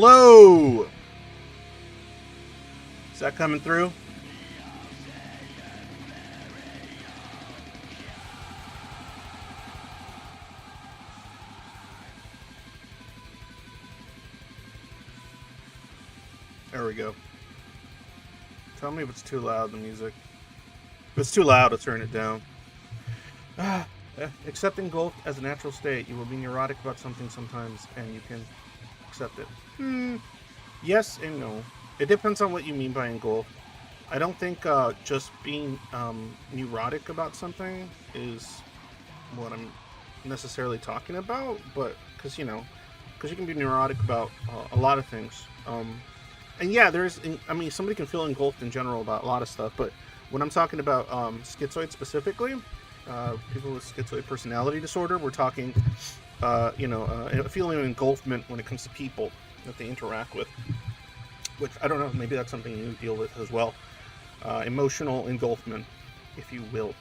Hello! Is that coming through? There we go. Tell me if it's too loud, the music. If it's too loud, I'll turn it down. Accept engulfed as a natural state. You will be neurotic about something sometimes, and you can accept it. Yes and no. It depends on what you mean by engulfed. I don't think just being neurotic about something is what I'm necessarily talking about, but because you can be neurotic about a lot of things. And yeah, I mean, somebody can feel engulfed in general about a lot of stuff, but when I'm talking about schizoid specifically, people with schizoid personality disorder, we're talking, a feeling of engulfment when it comes to people that they interact with, which I don't know, maybe that's something you deal with as well. Emotional engulfment, if you will,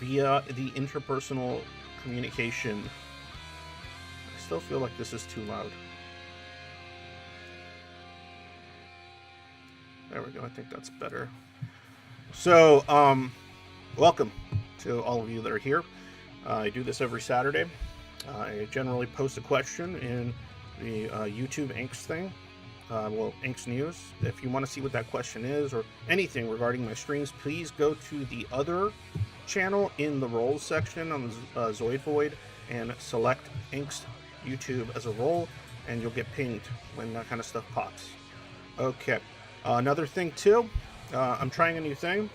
via the interpersonal communication. I still feel like this is too loud. There we go. I think that's better. So, welcome to all of you that are here. I do this every Saturday. I generally post a question in the YouTube Angst thing. Angst News. If you want to see what that question is or anything regarding my streams, please go to the other channel in the roles section on the Zoid Void and select Angst YouTube as a role, and you'll get pinged when that kind of stuff pops. Okay. Another thing too, I'm trying a new thing.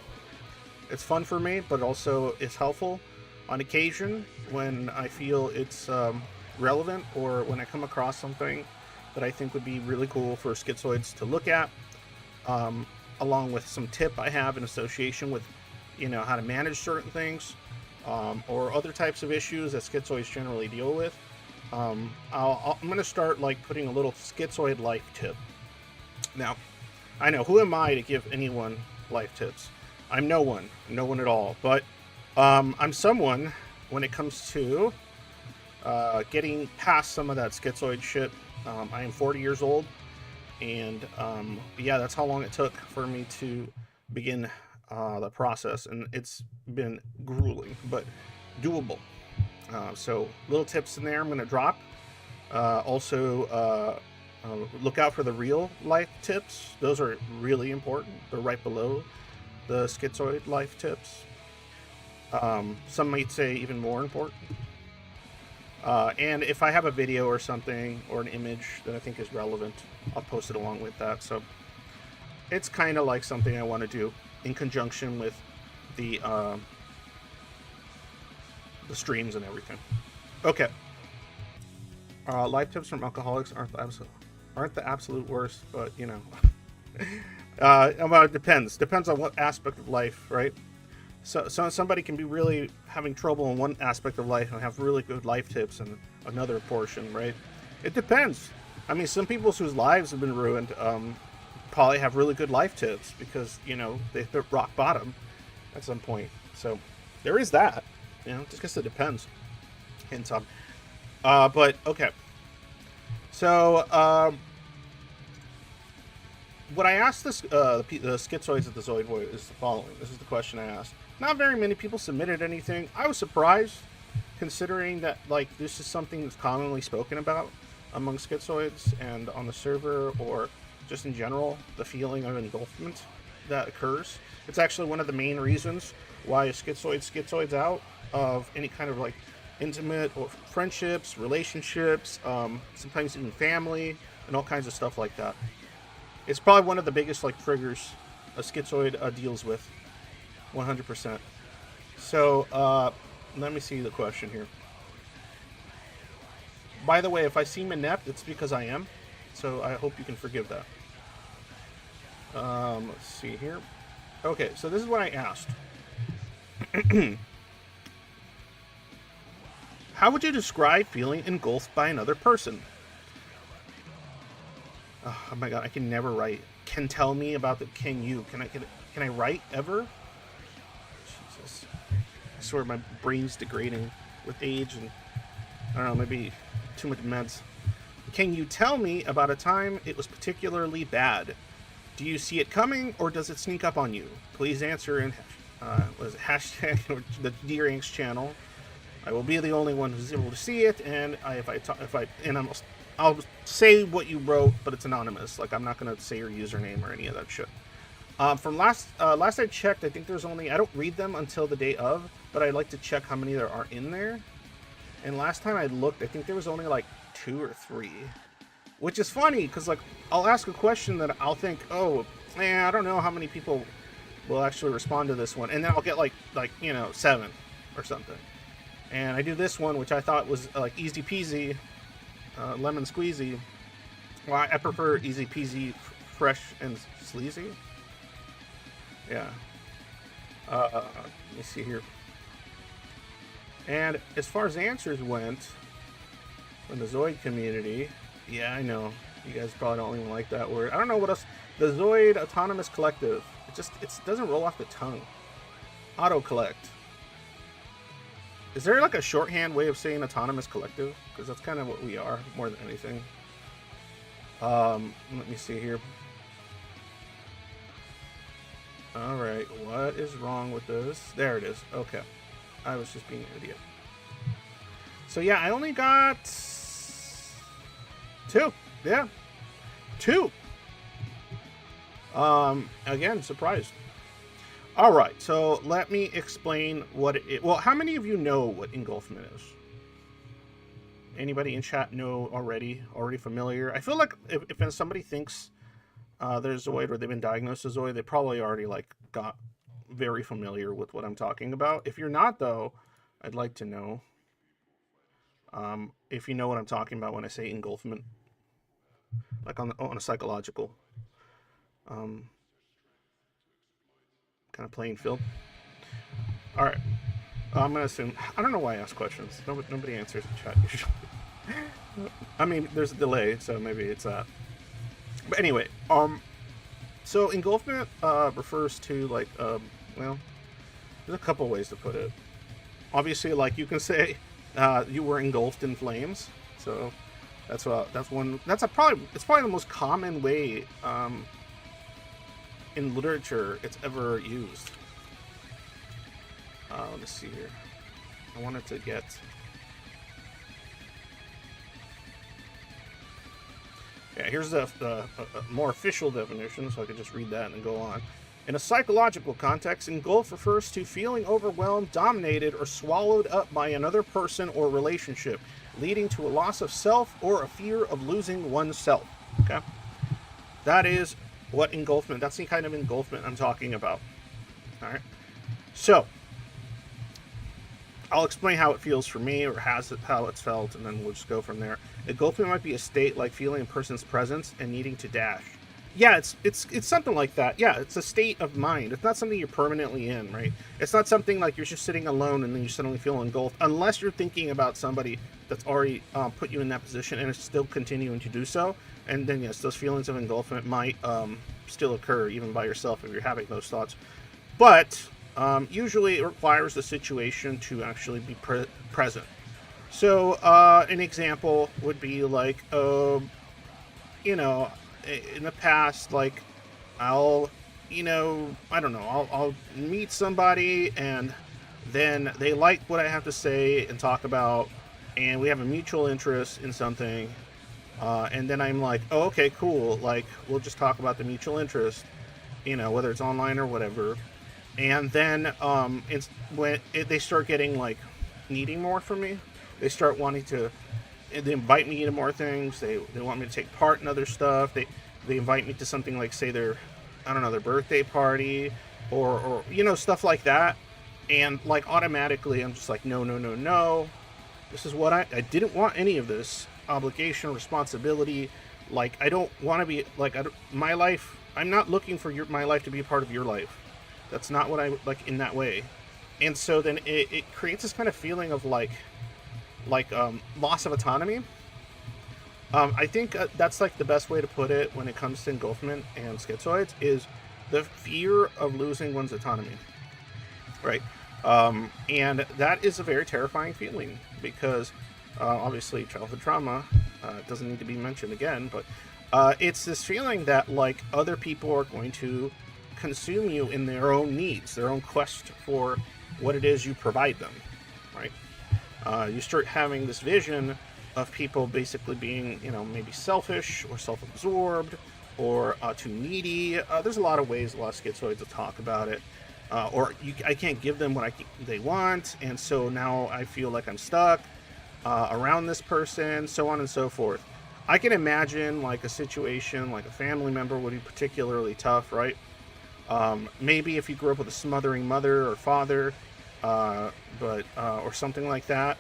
It's fun for me, but also it's helpful on occasion when I feel it's relevant, or when I come across something that I think would be really cool for schizoids to look at, along with some tip I have in association with, how to manage certain things, or other types of issues that schizoids generally deal with. I'm going to start putting a little schizoid life tip. Now, I know, who am I to give anyone life tips? I'm no one at all, but I'm someone when it comes to getting past some of that schizoid shit. I am 40 years old, and yeah, that's how long it took for me to begin the process, and it's been grueling, but doable. So little tips in there I'm going to drop. Also, look out for the real life tips. Those are really important. They're right below the schizoid life tips. Some might say even more important. And if I have a video or something or an image that I think is relevant, I'll post it along with that. So it's kind of like something I want to do in conjunction with the streams and everything. Okay. Life tips from alcoholics aren't the absolute worst, but well, it depends on what aspect of life, right? So somebody can be really having trouble in one aspect of life and have really good life tips in another portion, right? It depends. I mean, some people whose lives have been ruined probably have really good life tips because they hit rock bottom at some point. So there is that. Just guess it depends. Hints on. But okay. So what I asked the schizoids at the Zoid Void is the following. This is the question I asked. Not very many people submitted anything. I was surprised, considering that this is something that's commonly spoken about among schizoids and on the server, or just in general, the feeling of engulfment that occurs. It's actually one of the main reasons why a schizoids out of any kind of intimate or friendships, relationships, sometimes even family, and all kinds of stuff like that. It's probably one of the biggest triggers a schizoid deals with, 100%. So let me see the question here. By the way, if I seem inept, it's because I am. So I hope you can forgive that. Let's see here. Okay, so this is what I asked. How would you describe feeling engulfed by another person? Oh my god, I can never write. Can tell me about the can you? Can I write ever? Jesus. I swear my brain's degrading with age and I don't know, maybe too much meds. Can you tell me about a time it was particularly bad? Do you see it coming, or does it sneak up on you? Please answer in was it hashtag the D-Ranks channel. I will be the only one who's able to see it, and I'll say what you wrote, but it's anonymous. Like, I'm not gonna say your username or any of that shit. From last I checked, I think there's only, I don't read them until the day of, but I like to check how many there are in there. And last time I looked, I think there was only like 2 or 3, which is funny because like I'll ask a question that I'll think, oh, I don't know how many people will actually respond to this one, and then I'll get like 7 or something. And I do this one, which I thought was like easy peasy, lemon squeezy. Well, I prefer easy peasy, fresh and sleazy. Yeah. Let me see here. And as far as answers went from the Zoid community, yeah, I know you guys probably don't even like that word. I don't know what else. The Zoid Autonomous Collective. It doesn't roll off the tongue. Auto collect. Is there like a shorthand way of saying autonomous collective? Because that's kind of what we are more than anything. Let me see here. All right, what is wrong with this? There it is. Okay. I was just being an idiot. So yeah, I only got 2. Yeah. 2. Again, surprised. All right, so let me explain what it is. Well, how many of you know what engulfment is? Anybody in chat know already familiar? I feel like if somebody thinks they're Zoid or they've been diagnosed as Zoid, they probably already like got very familiar with what I'm talking about. If you're not, though, I'd like to know if you know what I'm talking about when I say engulfment, like on a psychological kind of playing field. All right, I'm gonna assume. I don't know why I ask questions. Nobody answers in chat usually. I mean, there's a delay, so maybe it's that. But anyway, so engulfment refers to like well, there's a couple ways to put it. Obviously, like you can say you were engulfed in flames. So it's probably the most common way in literature it's ever used. Let's see here. I wanted to get. Yeah, here's the more official definition, so I can just read that and then go on. In a psychological context, engulf refers to feeling overwhelmed, dominated, or swallowed up by another person or relationship, leading to a loss of self or a fear of losing oneself. Okay? That is what engulfment, that's the kind of engulfment I'm talking about. All right? So, I'll explain how it feels for me, or how it's felt, and then we'll just go from there. Engulfment might be a state like feeling a person's presence and needing to dash. Yeah, it's something like that. Yeah, it's a state of mind. It's not something you're permanently in, right? It's not something like you're just sitting alone and then you suddenly feel engulfed, unless you're thinking about somebody that's already put you in that position and is still continuing to do so. And then, yes, those feelings of engulfment might still occur even by yourself if you're having those thoughts. But usually it requires the situation to actually be present. So an example would be like, you know, in the past, like I'll meet somebody and then they like what I have to say and talk about, and we have a mutual interest in something, and then I'm like, oh, okay, cool, like we'll just talk about the mutual interest, you know, whether it's online or whatever. And then it's when they start getting like needing more from me. They start wanting to. They invite me into more things. They want me to take part in other stuff. They invite me to something like, say, their birthday party or you know, stuff like that. And like automatically I'm just like, no. This is what I didn't want any of this obligation, responsibility. Like I don't want to be like my life. I'm not looking for my life to be a part of your life. That's not what I like in that way. And so then it creates this kind of feeling of like loss of autonomy. I think that's like the best way to put it when it comes to engulfment and schizoids is the fear of losing one's autonomy, right? And that is a very terrifying feeling because obviously childhood trauma It doesn't need to be mentioned again, but it's this feeling that like other people are going to consume you in their own needs, their own quest for what it is you provide them, right? You start having this vision of people basically being, maybe selfish or self-absorbed or too needy. There's a lot of ways, a lot of schizoids will talk about it. I can't give them what they want, and so now I feel like I'm stuck around this person, so on and so forth. I can imagine like a situation like a family member would be particularly tough, right? Maybe if you grew up with a smothering mother or father, or something like that,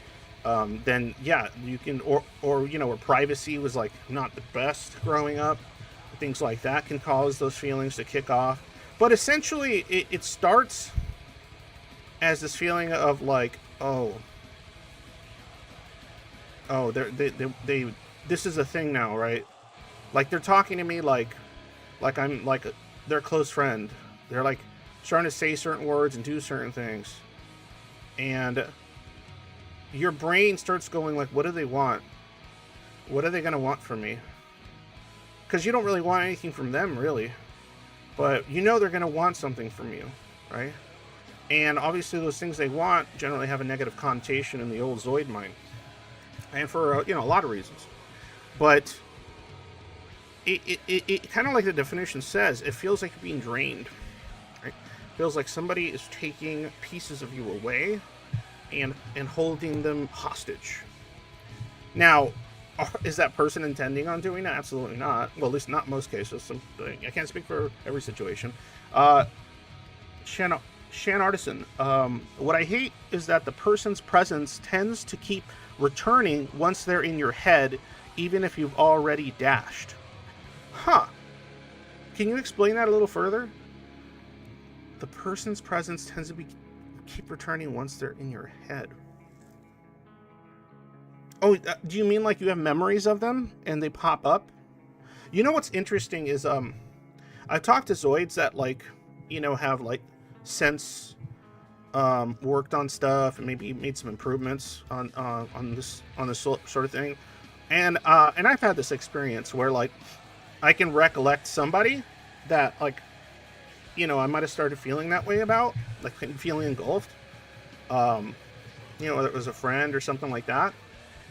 then yeah, you can, or where privacy was like not the best growing up, things like that can cause those feelings to kick off. But essentially, it starts as this feeling of like, they this is a thing now, right? Like they're talking to me like I'm like their close friend. They're like trying to say certain words and do certain things, and your brain starts going like, what do they want? What are they gonna want from me? Because you don't really want anything from them, really, but they're gonna want something from you, right? And obviously, those things they want generally have a negative connotation in the old Zoid mind, and for a lot of reasons. But it kind of like the definition says, it feels like you're being drained. Right? It feels like somebody is taking pieces of you away and holding them hostage. Now, is that person intending on doing that? Absolutely not. Well, at least not in most cases. I can't speak for every situation. Shan Artisan. What I hate is that the person's presence tends to keep returning once they're in your head, even if you've already dashed. Huh. Can you explain that a little further? The person's presence tends to keep returning once they're in your head. Oh, do you mean like you have memories of them and they pop up? What's interesting is I've talked to Zoids that have like since worked on stuff and maybe made some improvements on this sort of thing, and I've had this experience where like I can recollect somebody that I might have started feeling that way about, like feeling engulfed, whether it was a friend or something like that,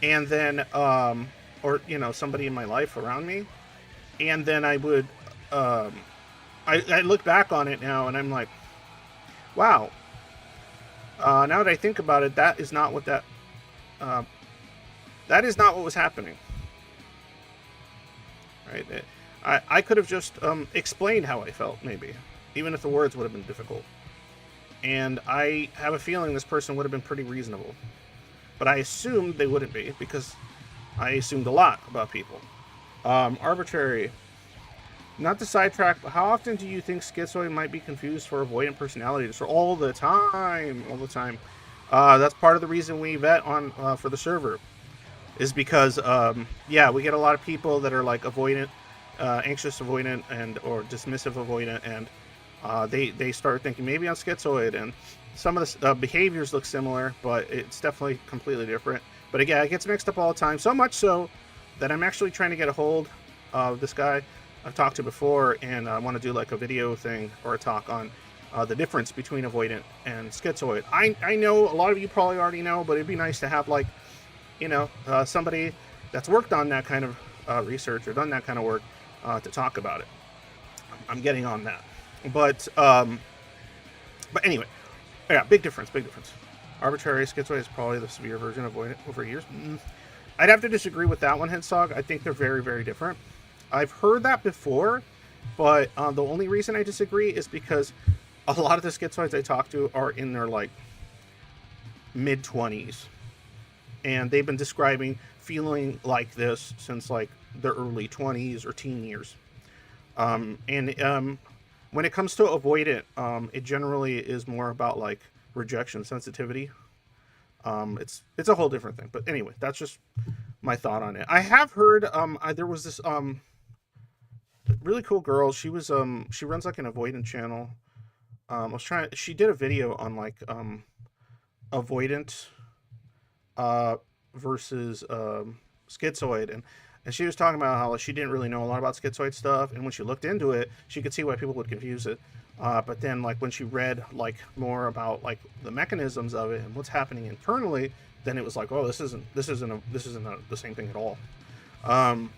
and then or somebody in my life around me, and then I would I look back on it now and I'm like, wow. Now that I think about it, that is not what was happening. Right? I could have just explained how I felt, maybe, even if the words would have been difficult. And I have a feeling this person would have been pretty reasonable. But I assumed they wouldn't be, because I assumed a lot about people. Arbitrary. Not to sidetrack, but how often do you think schizoid might be confused for avoidant personality disorder? All the time. All the time. That's part of the reason we vet on for the server. Is because, we get a lot of people that are like avoidant, anxious avoidant, or dismissive avoidant, and they start thinking maybe I'm schizoid, and some of the behaviors look similar, but it's definitely completely different. But again, it gets mixed up all the time, so much so that I'm actually trying to get a hold of this guy I've talked to before, and I want to do like a video thing or a talk on the difference between avoidant and schizoid. I know a lot of you probably already know, but it'd be nice to have like, somebody that's worked on that kind of research or done that kind of work to talk about it. I'm getting on that. But anyway, yeah, big difference. Arbitrary schizoid is probably the severe version of avoidant over years. I'd have to disagree with that one, Headsog. I think they're very, very different. I've heard that before, but the only reason I disagree is because a lot of the schizoids I talk to are in their like mid-20s, and they've been describing feeling like this since like their early 20s or teen years. When it comes to avoidant, it generally is more about like rejection sensitivity. It's a whole different thing. But anyway, that's just my thought on it. I have heard there was this really cool girl. She was she runs like an avoidant channel. She did a video on like avoidant versus schizoid, and she was talking about how she didn't really know a lot about schizoid stuff, and when she looked into it, she could see why people would confuse it. But then, like, when she read like more about like the mechanisms of it and what's happening internally, then it was like, oh, this isn't the same thing at all. And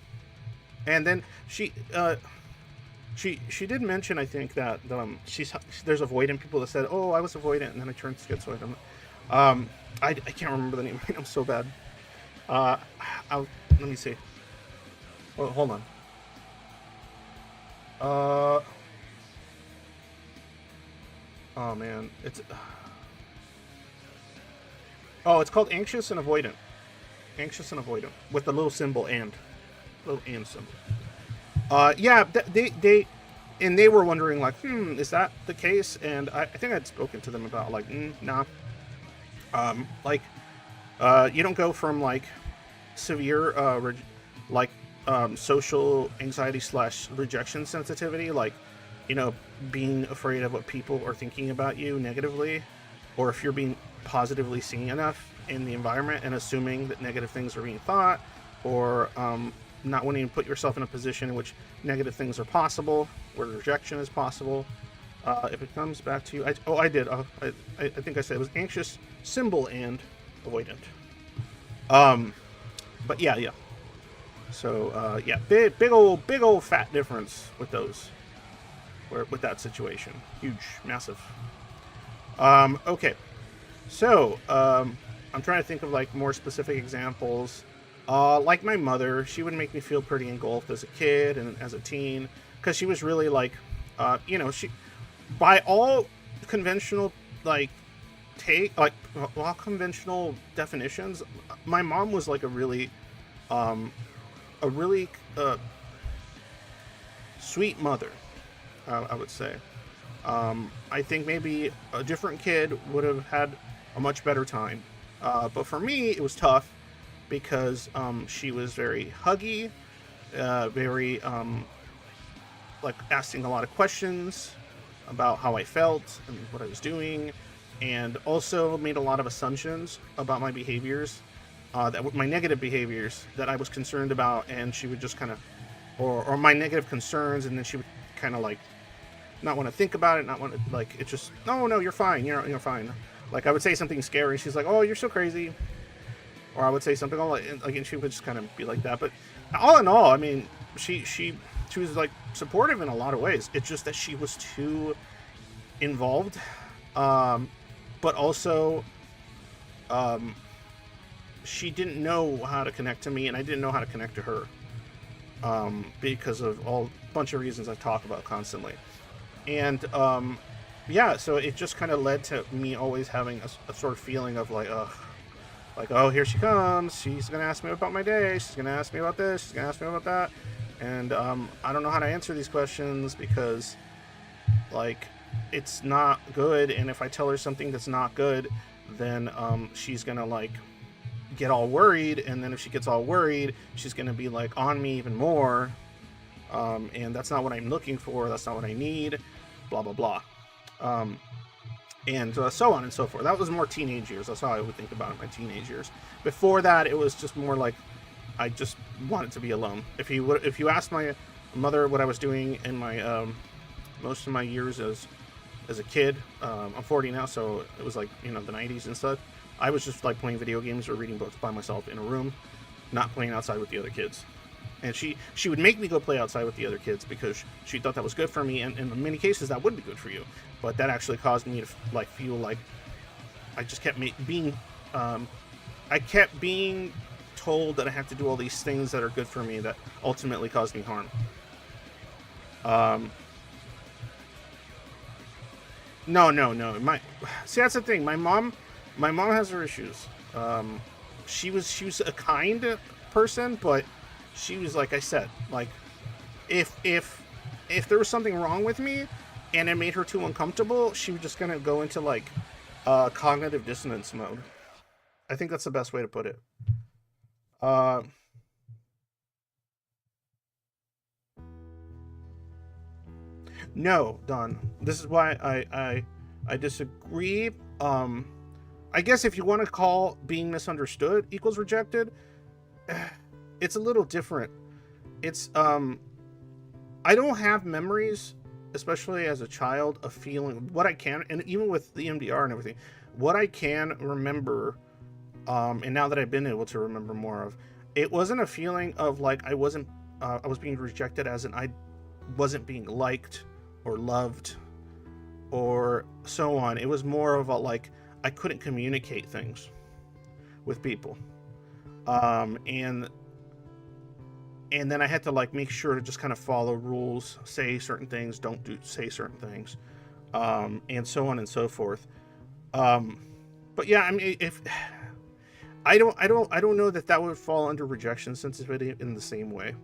then she did mention, I think, that there's avoidant people that said, oh, I was avoidant and then I turned schizoid. I can't remember the name. I'm so bad. Let me see. Well, hold on. Oh man, it's called anxious and avoidant. Anxious and avoidant with the little symbol and symbol. Yeah, they were wondering like, is that the case? And I think I'd spoken to them about like, nah. You don't go from like severe social anxiety / rejection sensitivity, like, being afraid of what people are thinking about you negatively, or if you're being positively seen enough in the environment and assuming that negative things are being thought, or not wanting to put yourself in a position in which negative things are possible, where rejection is possible. If it comes back to you, I did. I think I said it was anxious, symbol, and avoidant. But yeah. So yeah, big old fat difference with those, with that situation. Huge, massive. Okay, so I'm trying to think of like more specific examples. Like my mother, she would make me feel pretty engulfed as a kid and as a teen, because she was really like, she, by all conventional all conventional definitions, my mom was like a really sweet mother, I would say. I think maybe a different kid would have had a much better time, but for me it was tough because she was very huggy, very like asking a lot of questions about how I felt and what I was doing, and also made a lot of assumptions about my behaviors, my negative behaviors that I was concerned about, and she would just kind of, or my negative concerns, and then she would kind of like not want to think about it, not want to, like, it's just, no, you're fine, you're fine. Like I would say something scary, she's like, oh, you're so crazy. Or I would say something and she would just kind of be like that. But all in all, I mean, she was like supportive in a lot of ways. It's just that she was too involved, but also she didn't know how to connect to me, and I didn't know how to connect to her, because of a bunch of reasons I talk about constantly. And yeah, so it just kind of led to me always having a sort of feeling of like, oh, here she comes. She's going to ask me about my day. She's going to ask me about this. She's going to ask me about that. And I don't know how to answer these questions because, like, it's not good. And if I tell her something that's not good, then she's going to, like, get all worried. And then if she gets all worried, she's going to be, like, on me even more. And that's not what I'm looking for. That's not what I need. Blah, blah, blah. And so on and so forth. That was more teenage years. That's how I would think about it, my teenage years. Before that, it was just more like I just wanted to be alone. If you asked my mother what I was doing in my most of my years as a kid, I'm 40 now, so it was like, the 90s and stuff. I was just like playing video games or reading books by myself in a room, not playing outside with the other kids. And she would make me go play outside with the other kids because she thought that was good for me, and in many cases that would be good for you. But that actually caused me to like feel like I just kept being told that I have to do all these things that are good for me that ultimately caused me harm. No. See, that's the thing. My mom has her issues. She was a kind person, but she was, like I said, like if there was something wrong with me and it made her too uncomfortable, she was just gonna go into like cognitive dissonance mode. I think that's the best way to put it. No, Don. This is why I disagree. I guess if you want to call being misunderstood equals rejected, it's a little different. It's I don't have memories, especially as a child, of feeling what I can, and even with the MDR and everything, what I can remember, and now that I've been able to remember more of, it wasn't a feeling of like I was being rejected, as in I wasn't being liked or loved or so on. It was more of a like I couldn't communicate things with people, and then I had to like make sure to just kind of follow rules, say certain things, don't say certain things, and so on and so forth. But yeah, I mean, if I don't know that would fall under rejection sensitivity in the same way.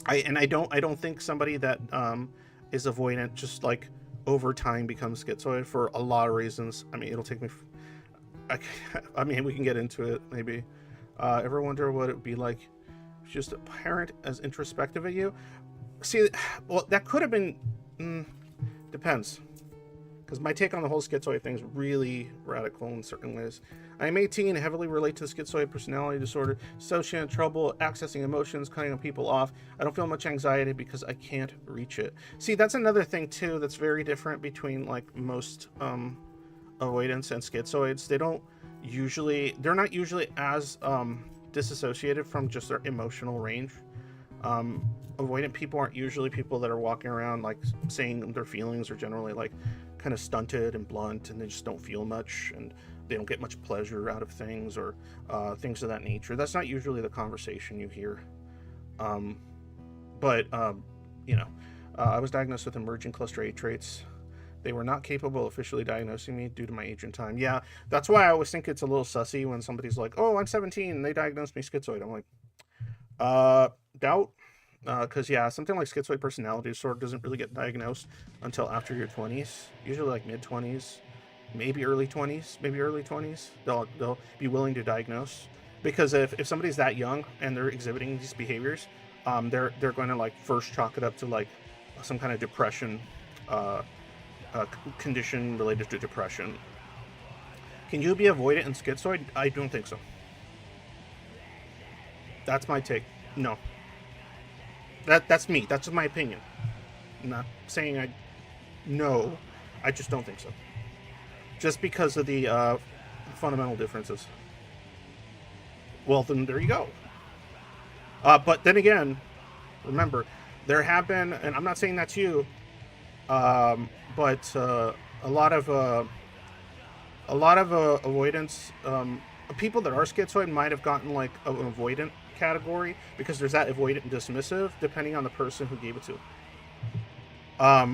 I don't think somebody that is avoidant just like over time becomes schizoid for a lot of reasons. I mean, it'll take me. I mean, we can get into it maybe. Ever wonder what it would be like if just a parent as introspective as you? See, well, that could have been. Depends. Because my take on the whole schizoid thing is really radical in certain ways. I'm 18, heavily relate to the schizoid personality disorder, social trouble accessing emotions, cutting people off. I don't feel much anxiety because I can't reach it. See, that's another thing too that's very different between like most avoidance and schizoids. They're not usually as disassociated from just their emotional range. Avoidant people aren't usually people that are walking around like saying their feelings, are generally like kind of stunted and blunt, and they just don't feel much, and they don't get much pleasure out of things, or things of that nature. That's not usually the conversation you hear. But I was diagnosed with emerging cluster A traits. They were not capable of officially diagnosing me due to my age and time. Yeah, that's why I always think it's a little sussy when somebody's like, "Oh, I'm 17 and they diagnosed me schizoid." I'm like, doubt. Because yeah, something like schizoid personality disorder doesn't really get diagnosed until after your 20s, usually like mid 20s, maybe early 20s. They'll be willing to diagnose, because if somebody's that young and they're exhibiting these behaviors, they're going to like first chalk it up to like some kind of depression, condition related to depression. Can you be avoidant and schizoid? I don't think so. That's my take. No. That's me. That's my opinion. I'm not saying I just don't think so. Just because of the fundamental differences. Well, then there you go. But then again, remember, there have been, and I'm not saying that's you, but a lot of avoidance. People that are schizoid might have gotten like an avoidant category, because there's that avoidant and dismissive depending on the person who gave it to.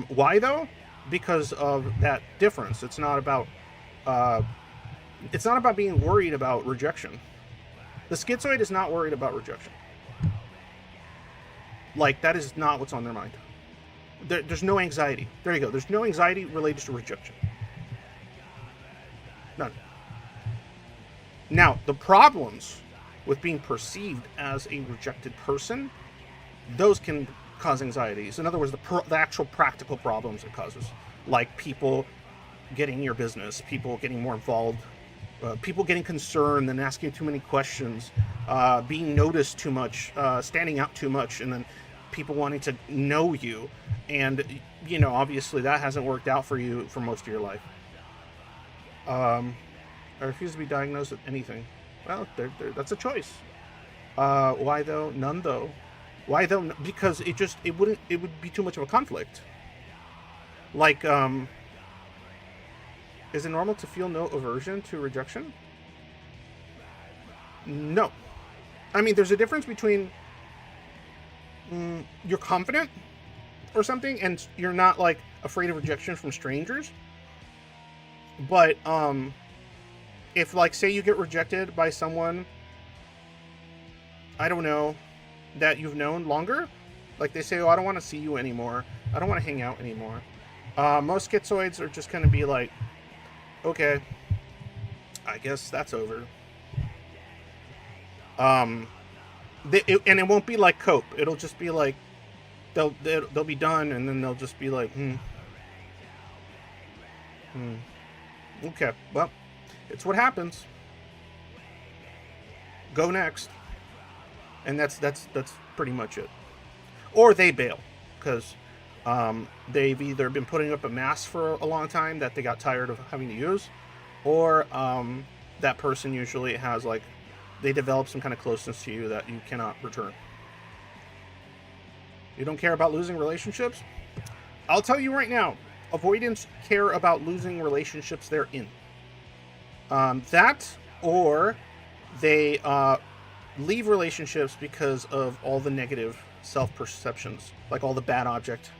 Why though? Because of that difference. It's not about being worried about rejection. The schizoid is not worried about rejection. Like, that is not what's on their mind. There's no anxiety. There you go. There's no anxiety related to rejection. None. Now, the problems with being perceived as a rejected person, those can cause anxieties. In other words, the actual practical problems it causes, like people getting your business, people getting more involved, people getting concerned and asking too many questions, being noticed too much, standing out too much, and then people wanting to know you. And, obviously that hasn't worked out for you for most of your life. I refuse to be diagnosed with anything. Well, that's a choice. Why though? None though. Why though? Because it would be too much of a conflict. Like, is it normal to feel no aversion to rejection? No. I mean, there's a difference between you're confident or something, and you're not like afraid of rejection from strangers. But if, like, say you get rejected by someone, I don't know, that you've known longer, like they say, "Oh, I don't want to see you anymore. I don't want to hang out anymore." Most schizoids are just going to be like, "Okay, I guess that's over." And it won't be like cope. It'll just be like they'll be done, and then they'll just be like, okay, well, it's what happens. Go next. and that's pretty much it. Or they bail because they've either been putting up a mask for a long time that they got tired of having to use, or that person usually has like they develop some kind of closeness to you that you cannot return. You don't care about losing relationships? I'll tell you right now, avoidants care about losing relationships they're in. That, or they leave relationships because of all the negative self-perceptions, like all the bad object,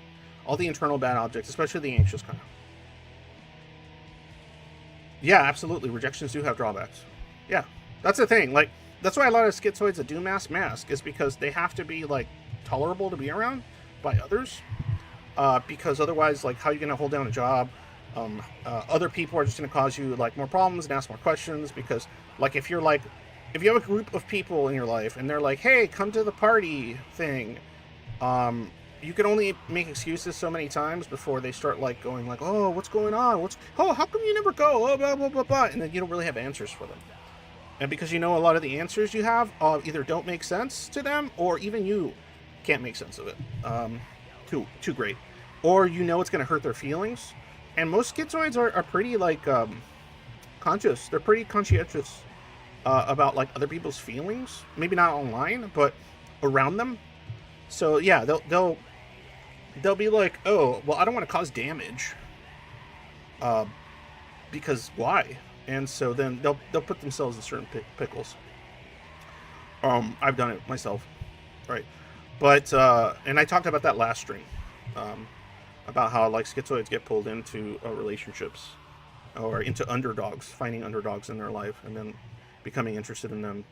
all the internal bad objects, especially the anxious kind. Yeah, absolutely. Rejections do have drawbacks. Yeah, that's the thing. Like, that's why a lot of schizoids that do mask is because they have to be like tolerable to be around by others. Because otherwise, like, how are you going to hold down a job? Other people are just going to cause you like more problems and ask more questions. Because, like, if you have a group of people in your life and they're like, "Hey, come to the party thing," you can only make excuses so many times before they start like going like, "Oh, what's going on? How come you never go? Oh, blah blah blah blah," and then you don't really have answers for them. And because you know a lot of the answers you have either don't make sense to them, or even you can't make sense of it. Too great, or you know it's going to hurt their feelings. And most schizoids are pretty like conscious. They're pretty conscientious about like other people's feelings. Maybe not online, but around them. So yeah, they'll be like, oh, well, I don't want to cause damage. Because why? And so then they'll put themselves in certain pickles. I've done it myself, right? But and I talked about that last stream, about how like schizoids get pulled into relationships or into underdogs, finding underdogs in their life, and then becoming interested in them.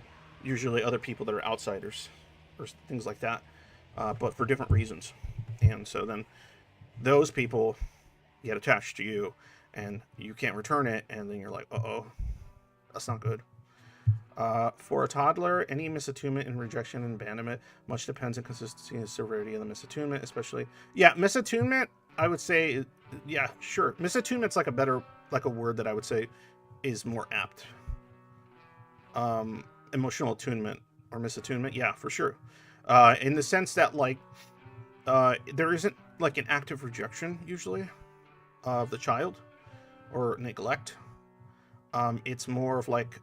Usually other people that are outsiders or things like that, but for different reasons. And so then those people get attached to you, and you can't return it, and then you're like, uh-oh, that's not good. For a toddler, any misattunement and rejection and abandonment much depends on consistency and severity of the misattunement, especially. Yeah, misattunement, I would say, yeah, sure. Misattunement's like a word that I would say is more apt. Emotional attunement or misattunement, yeah, for sure. In the sense that like there isn't like an active rejection usually of the child or neglect. It's more of like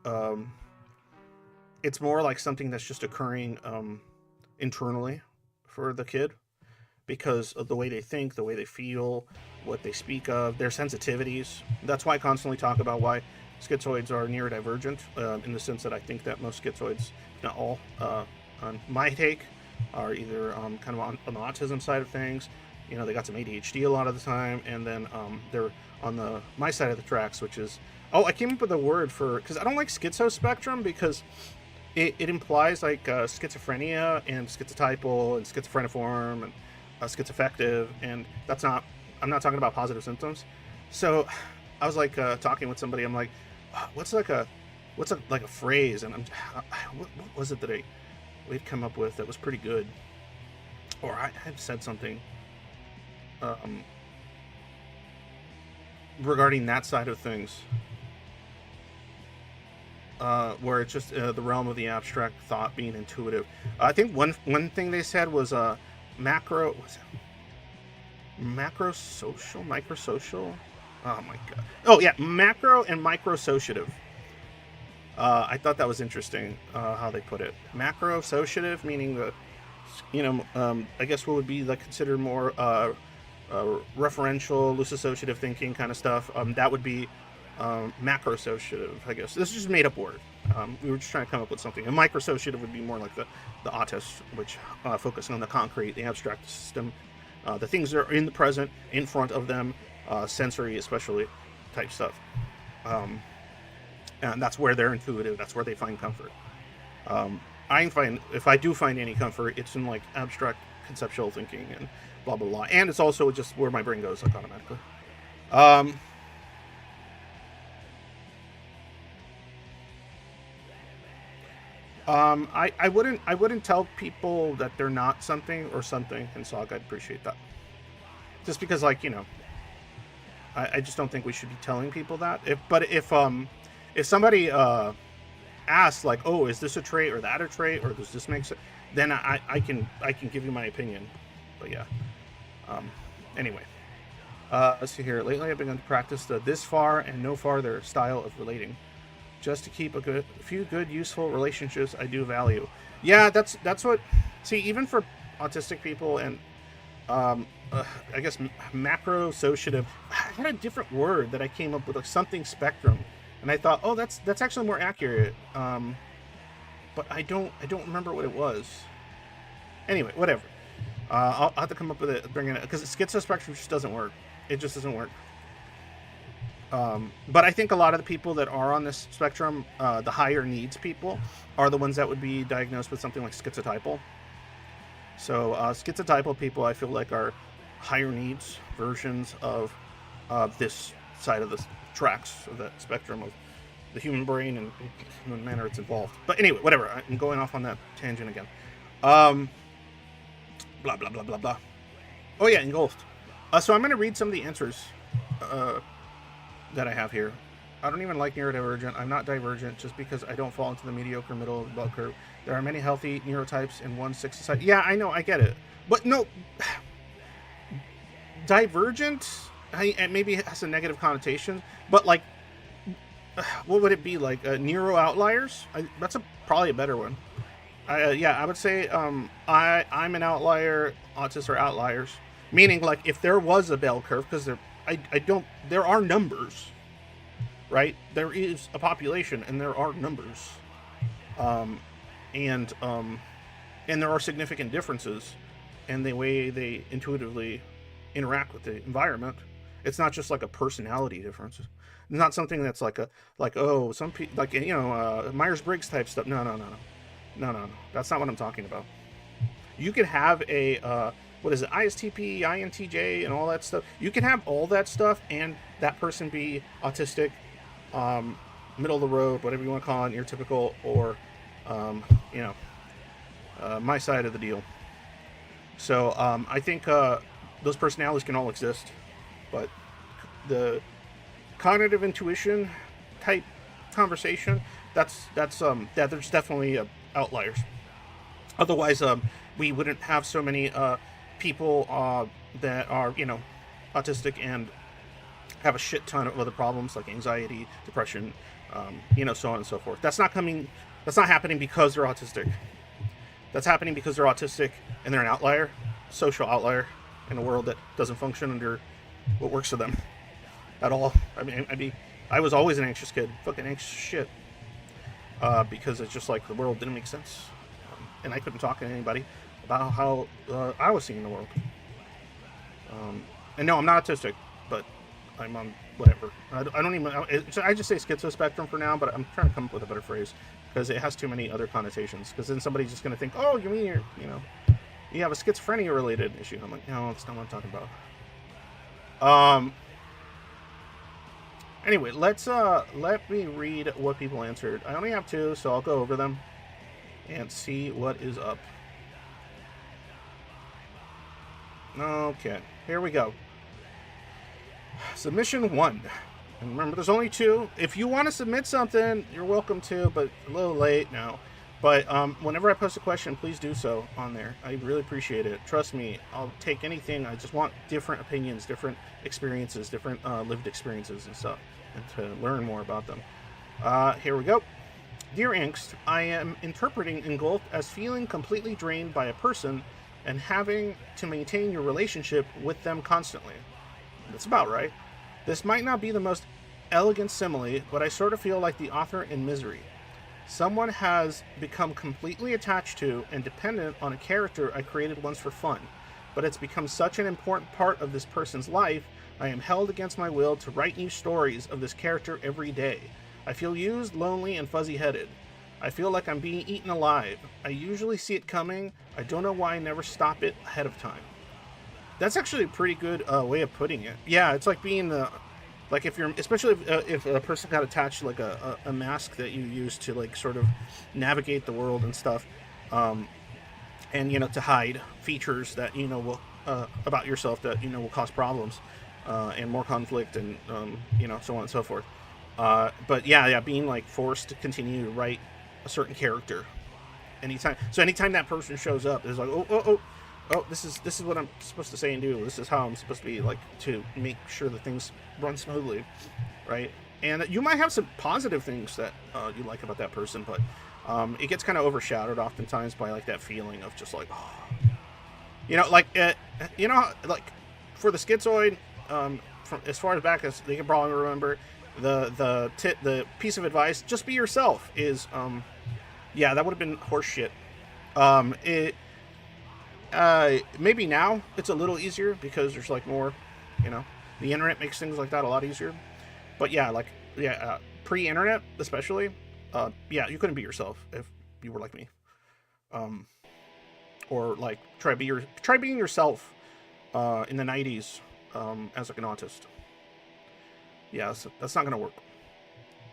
something that's just occurring internally for the kid because of the way they think, the way they feel, what they speak of, their sensitivities. That's why I constantly talk about why schizoids are neurodivergent, in the sense that I think that most schizoids, not all, on my take, are either kind of on the autism side of things. You know, they got some ADHD a lot of the time, and then they're on my side of the tracks, which is, I came up with a word for, because I don't like schizospectrum because it implies like schizophrenia and schizotypal and schizophreniform and schizoaffective, and I'm not talking about positive symptoms. So I was like talking with somebody, I'm like, what's a phrase, and what was it that we'd come up with that was pretty good, or I had said something regarding that side of things, where it's just the realm of the abstract thought being intuitive. I think one thing they said was microsocial. Oh my god. Oh yeah, macro and microsociative. I thought that was interesting how they put it. Macrosociative, meaning the, I guess what would be like considered more referential, loose associative thinking kind of stuff. That would be macrosociative, I guess. This is just a made up word. We were just trying to come up with something. And microsociative would be more like the autist, which focus on the concrete, the abstract system, the things that are in the present, in front of them, sensory especially type stuff. And that's where they're intuitive. That's where they find comfort. If I do find any comfort, it's in like abstract conceptual thinking and blah blah blah. And it's also just where my brain goes like automatically. I wouldn't tell people that they're not something or something in SOG. I'd appreciate that. Just because, like, I just don't think we should be telling people that. If somebody asks like, oh, is this a trait or that a trait, or does this make sense? then I can give you my opinion. But yeah. Anyway, let's see here. Lately, I've begun to practice the this far and no farther style of relating, just to keep a few good, useful relationships I do value. Yeah, that's what. See, even for autistic people and I guess macro-sociative, I had a different word that I came up with, like something spectrum, and I thought, oh, that's actually more accurate. But I don't remember what it was. Anyway, whatever. I'll have to come up with it, bring it, because schizospectrum just doesn't work. It just doesn't work. But I think a lot of the people that are on this spectrum, the higher needs people, are the ones that would be diagnosed with something like schizotypal. So schizotypal people, I feel like, are higher needs versions of this side of the tracks of that spectrum of the human brain and the manner it's involved. But anyway, whatever. I'm going off on that tangent again. Blah, blah, blah, blah, blah. Oh, yeah, Engulfed. So I'm going to read some of the answers that I have here. I don't even like neurodivergent. I'm not divergent just because I don't fall into the mediocre middle of the bell curve. There are many healthy neurotypes in one sick society. Yeah, I know, I get it. But no, divergent, maybe it has a negative connotation, but like, what would it be? Like neuro outliers? That's probably a better one. Yeah, I would say I'm an outlier, autists are outliers. Meaning, like, if there was a bell curve, because there are numbers, right? There is a population, and there are numbers, and there are significant differences in the way they intuitively interact with the environment. It's not just like a personality difference. It's not something that's like some people, like, Myers-Briggs type stuff. No. That's not what I'm talking about. You could have a what is it, ISTP, INTJ, and all that stuff. You can have all that stuff and that person be autistic, middle of the road, whatever you want to call it, neurotypical, or, my side of the deal. So I think those personalities can all exist, but the cognitive intuition type conversation, that's there's definitely outliers. Otherwise, we wouldn't have so many people that are, autistic and have a shit ton of other problems like anxiety, depression, so on and so forth. That's not happening because they're autistic. That's happening because they're autistic and they're an outlier, social outlier in a world that doesn't function under what works for them at all. I was always an anxious kid, fucking anxious shit, because it's just like the world didn't make sense, and I couldn't talk to anybody about how I was seeing the world. And no, I'm not autistic, but I'm on whatever. I don't even. I just say schizospectrum for now, but I'm trying to come up with a better phrase because it has too many other connotations. Because then somebody's just going to think, oh, you mean you have a schizophrenia related issue. I'm like, no, that's not what I'm talking about. Anyway, let me read what people answered. I only have 2, so I'll go over them and see what is up. Okay, here we go. Submission 1. And remember, there's only 2. If you want to submit something, you're welcome to, but a little late now. But whenever I post a question, please do so on there. I really appreciate it. Trust me, I'll take anything. I just want different opinions, different experiences, different lived experiences and stuff, and to learn more about them. Here we go. Dear Angst, I am interpreting Engulfed as feeling completely drained by a person and having to maintain your relationship with them constantly. That's about right. This might not be the most elegant simile, but I sort of feel like the author in Misery. Someone has become completely attached to and dependent on a character I created once for fun, but it's become such an important part of this person's life, I am held against my will to write new stories of this character every day. I feel used, lonely, and fuzzy-headed. I feel like I'm being eaten alive. I usually see it coming. I don't know why I never stop it ahead of time. That's actually a pretty good way of putting it. Yeah, it's like being like if you're, especially if a person got attached to like a mask that you use to like sort of navigate the world and stuff, and to hide features that will about yourself that will cause problems and more conflict and so on and so forth. But yeah, being like forced to continue to write a certain character Anytime that person shows up, it's like, oh, this is what I'm supposed to say and do. This is how I'm supposed to be, like, to make sure that things run smoothly, right? And you might have some positive things that you like about that person, but it gets kind of overshadowed oftentimes by, like, that feeling of just like, oh. Like for the Schizoid, from as far as back as they can probably remember, the piece of advice, just be yourself, is yeah, that would have been horse shit. It maybe now it's a little easier because there's, like, more, the internet makes things like that a lot easier. But yeah, pre-internet especially, yeah, you couldn't be yourself if you were like me. Or, like, try being yourself in the 90s as, like, an autist. Yeah, that's not gonna work.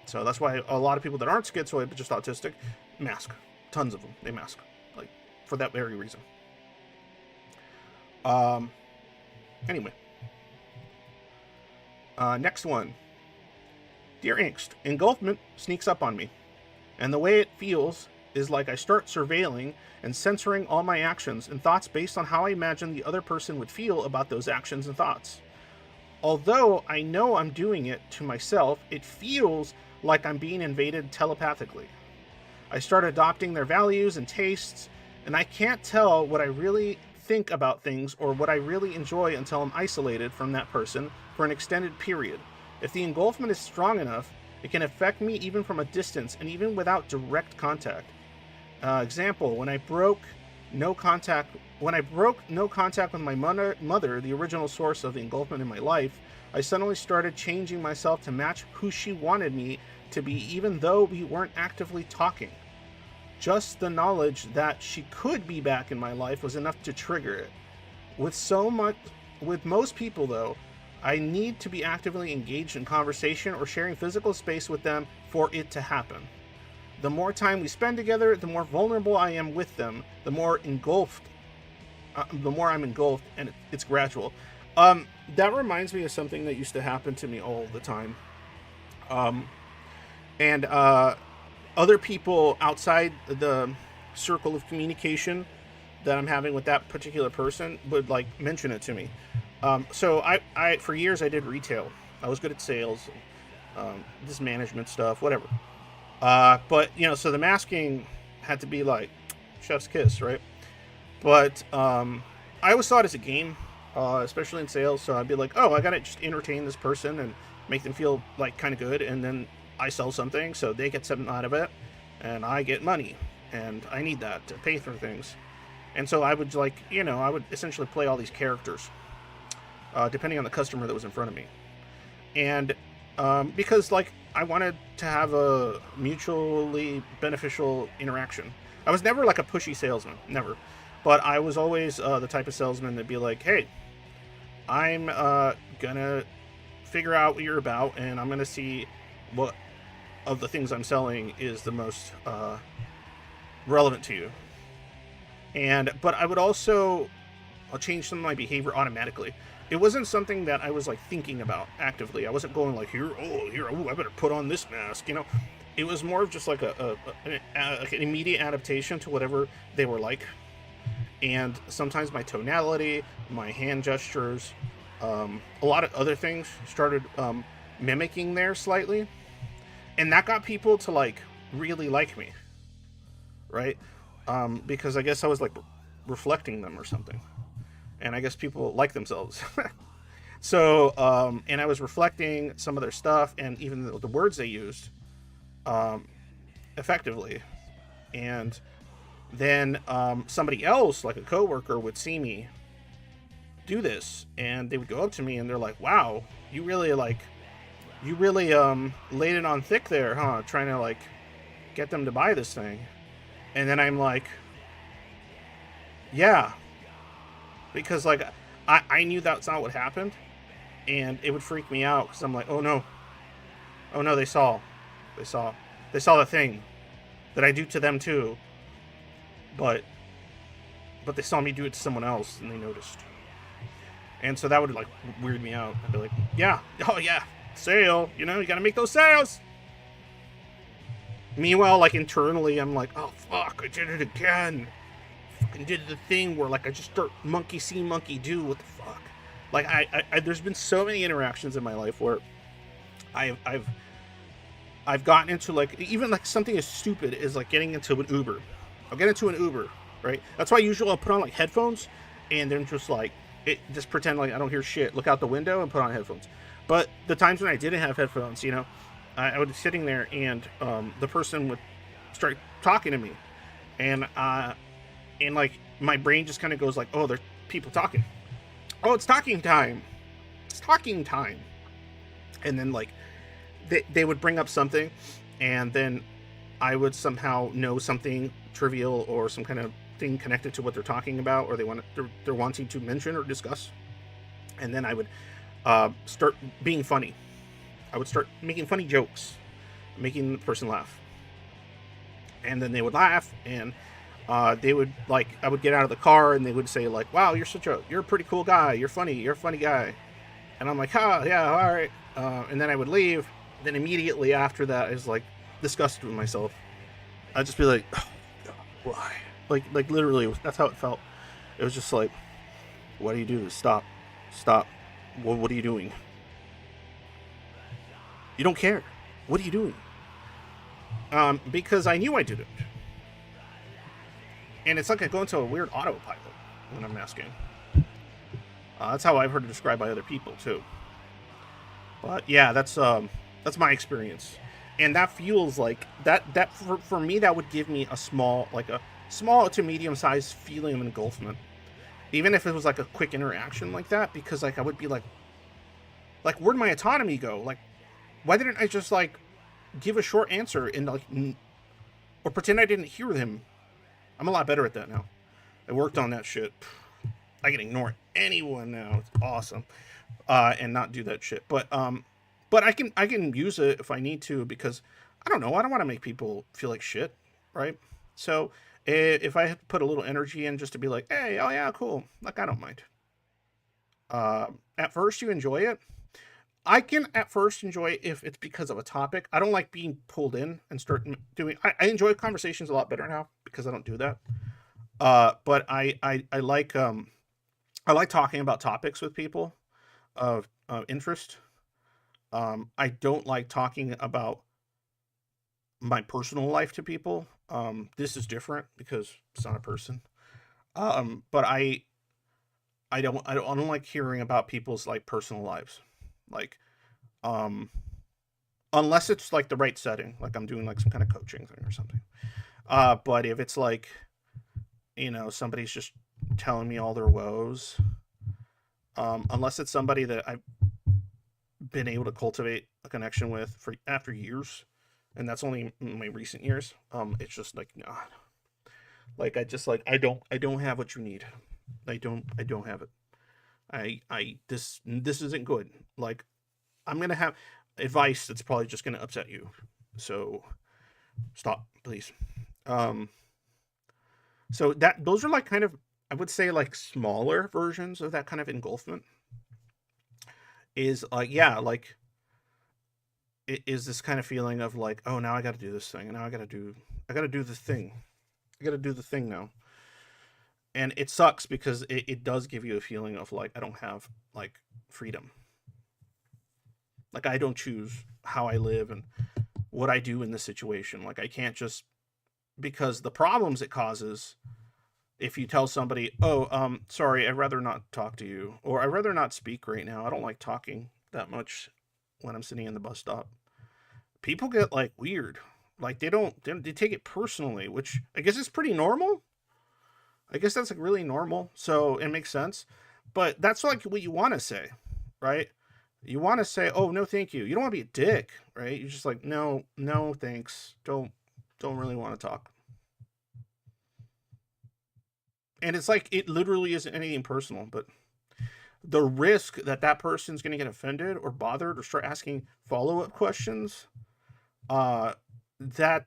So that's why a lot of people that aren't schizoid but just autistic mask. Tons of them, they mask, like, for that very reason. Anyway. Next one. Dear Angst, engulfment sneaks up on me, and the way it feels is like I start surveilling and censoring all my actions and thoughts based on how I imagine the other person would feel about those actions and thoughts. Although I know I'm doing it to myself, it feels like I'm being invaded telepathically. I start adopting their values and tastes, and I can't tell what I really think about things or what I really enjoy until I'm isolated from that person for an extended period. If the engulfment is strong enough, it can affect me even from a distance and even without direct contact. Example, when I broke no contact with my mother, the original source of the engulfment in my life, I suddenly started changing myself to match who she wanted me to be, even though we weren't actively talking. Just the knowledge that she could be back in my life was enough to trigger it. With most people, though, I need to be actively engaged in conversation or sharing physical space with them for it to happen. The more time we spend together, the more vulnerable I am with them, the more I'm engulfed, and it's gradual. That reminds me of something that used to happen to me all the time. And other people outside the circle of communication that I'm having with that particular person would, like, mention it to me. So I for years I did retail. I was good at sales, this management stuff, whatever. But, so the masking had to be like chef's kiss, right? But I always saw it as a game, especially in sales. So I'd be like, oh, I gotta just entertain this person and make them feel, like, kind of good, and then I sell something, so they get something out of it, and I get money, and I need that to pay for things. And so I would, like, I would essentially play all these characters, depending on the customer that was in front of me. And because, like, I wanted to have a mutually beneficial interaction. I was never, like, a pushy salesman, never. But I was always the type of salesman that'd be like, hey, I'm gonna figure out what you're about, and I'm gonna see what of the things I'm selling is the most relevant to you. But I would also change some of my behavior automatically. It wasn't something that I was, like, thinking about actively. I wasn't going like, I better put on this mask, It was more of just like an immediate adaptation to whatever they were like. And sometimes my tonality, my hand gestures, a lot of other things started mimicking theirs slightly. And that got people to, like, really like me, right? Because I guess I was, like, reflecting them or something. And I guess people like themselves. So, and I was reflecting some of their stuff and even the words they used effectively. And then somebody else, like a coworker, would see me do this, and they would go up to me and they're like, wow, you really laid it on thick there, huh? Trying to, like, get them to buy this thing. And then I'm like, yeah. Because, like, I knew that's not what happened, and it would freak me out because I'm like, oh no, they saw the thing that I do to them too, but they saw me do it to someone else and they noticed, and so that would, like, weird me out. I'd be like, yeah, oh yeah, sale, you gotta make those sales. Meanwhile, like internally, I'm like, oh fuck, I did it again. Fucking did the thing where like I just start monkey see, monkey do. What the fuck? Like there's been so many interactions in my life where I've I've I've gotten into like even like something as stupid as like getting into an Uber. I'll get into an Uber, right? That's why usually I'll put on like headphones and then just like just pretend like I don't hear shit. Look out the window and put on headphones. But the times when I didn't have headphones, I would be sitting there and the person would start talking to me, and like my brain just kind of goes like, oh, there's people talking. Oh, it's talking time. It's talking time. And then like they would bring up something, and then I would somehow know something trivial or some kind of thing connected to what they're talking about, or they're wanting to mention or discuss, and then I would start being funny. I would start making funny jokes, making the person laugh, and then they would laugh, and they would like I would get out of the car, and they would say like, "Wow, you're a pretty cool guy. You're a funny guy," and I'm like, "Ah, yeah, all right," and then I would leave. Then immediately after that, I was like disgusted with myself. I'd just be like, oh, God, why? Like literally, that's how it felt. It was just like, what do you do? Stop. What are you doing? You don't care. What are you doing? Because I knew I did it, and it's like I go into a weird autopilot when I'm asking. That's how I've heard it described by other people too. But yeah, that's my experience, and that feels like that for me that would give me a small to medium sized feeling of engulfment, even if it was like a quick interaction like that, because like I would be like where'd my autonomy go? Like, why didn't I just like give a short answer and like or pretend I didn't hear him? I'm a lot better at that now. I worked on that shit. I can ignore anyone now. It's awesome, and not do that shit. But I can use it if I need to, because I don't know. I don't want to make people feel like shit, right? So if I have to put a little energy in just to be like, hey, oh yeah, cool. Like I don't mind. At first you enjoy it. I can at first enjoy it if it's because of a topic. I don't like being pulled in and start doing. I enjoy conversations a lot better now because I don't do that. But I like talking about topics with people of interest. I don't like talking about my personal life to people. This is different because it's not a person. But I don't like hearing about people's like personal lives, like um, unless it's like the right setting, like I'm doing like some kind of coaching thing or something. But if it's like somebody's just telling me all their woes, unless it's somebody that I've been able to cultivate a connection with for after years, and that's only in my recent years. It's just like nah. Like I don't have what you need. I don't have it. This isn't good. Like I'm gonna have advice that's probably just gonna upset you. So stop, please. Um, so that those are like kind of, I would say, like smaller versions of that kind of engulfment. Is like, yeah, like it is this kind of feeling of like, oh, now I got to do this thing, and now I got to do the thing. I got to do the thing now, and it sucks because it does give you a feeling of like I don't have like freedom. Like I don't choose how I live and what I do in this situation. Like I can't just, because the problems it causes if you tell somebody, oh, sorry, I'd rather not talk to you, or I'd rather not speak right now. I don't like talking that much when I'm sitting in the bus stop. People get like weird. Like they take it personally, which I guess is pretty normal. I guess that's like really normal. So it makes sense. But that's like what you want to say, right? You want to say, "Oh, no, thank you." You don't want to be a dick, right? You're just like, "No, no, thanks. Don't really want to talk." And it's like it literally isn't anything personal, but the risk that that person's going to get offended or bothered or start asking follow-up questions, uh that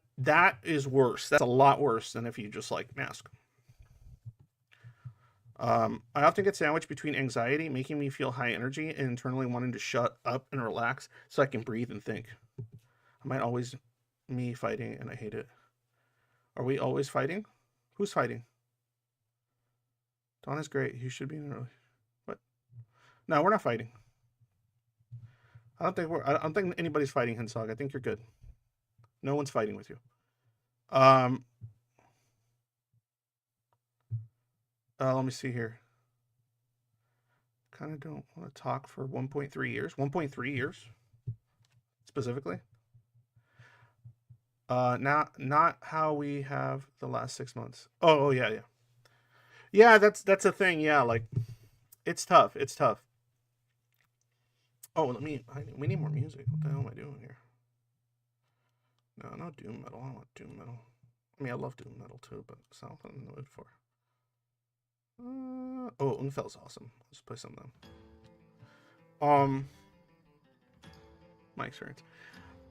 is worse. That's a lot worse than if you just like mask. I often get sandwiched between anxiety making me feel high energy and internally wanting to shut up and relax so I can breathe and think. I might always me fighting and I hate it. Are we always fighting? Who's fighting? Dawn is great. You should be in early. What? No, we're not fighting. I don't think anybody's fighting, Hensog. I think you're good. No one's fighting with you. Let me see here. Kind of don't want to talk for 1.3 years. 1.3 years specifically. Not how we have the last 6 months. Oh yeah. Yeah, that's a thing. Yeah, like it's tough. It's tough. Oh, we need more music. What the hell am I doing here? No, not doom metal. I don't want doom metal. I mean, I love doom metal too, but it's not what I'm in the mood for. Oh, Engulfed's awesome. Let's play some of them. My experience.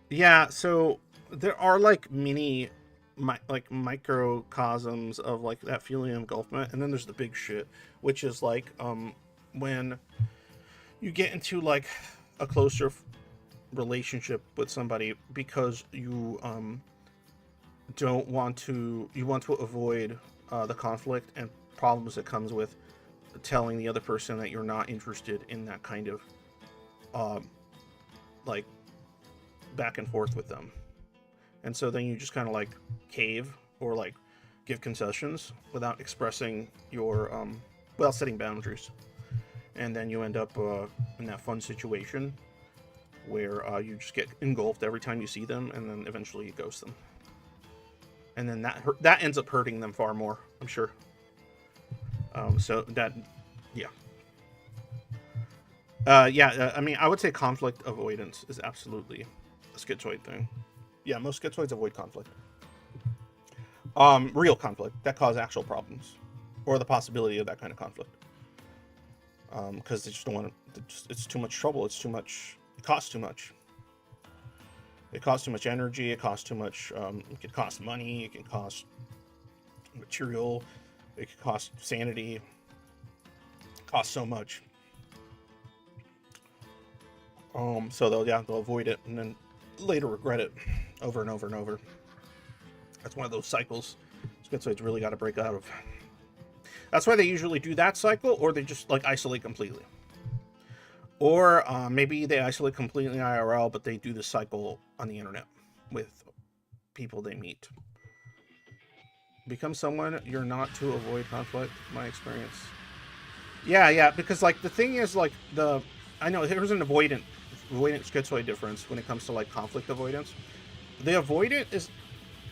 Yeah, so there are like microcosms of like that feeling of engulfment, and then there's the big shit, which is like when you get into like a closer relationship with somebody because you want to avoid the conflict and problems that comes with telling the other person that you're not interested in that kind of like back and forth with them. And so then you just kind of like cave or like give concessions without expressing your without setting boundaries. And then you end up in that fun situation where you just get engulfed every time you see them, and then eventually you ghost them. And then that ends up hurting them far more, I'm sure. So that, yeah. I mean, I would say conflict avoidance is absolutely a schizoid thing. Yeah, most schizoids avoid conflict. Real conflict that cause actual problems, or the possibility of that kind of conflict. Because they just don't want to. It's too much trouble. It's too much. It costs too much. It costs too much energy. It costs too much. It can cost money. It can cost material. It can cost sanity. It costs so much. So they'll avoid it and then later regret it over and over and over. That's one of those cycles schizoids really got to break out of. That's why they usually do that cycle, or they just like isolate completely. Or maybe they isolate completely IRL, but they do the cycle on the internet with people they meet. Become someone you're not to avoid conflict, my experience. Yeah, because like the thing is like I know there's an avoidant schizoid difference when it comes to like conflict avoidance. The avoidant is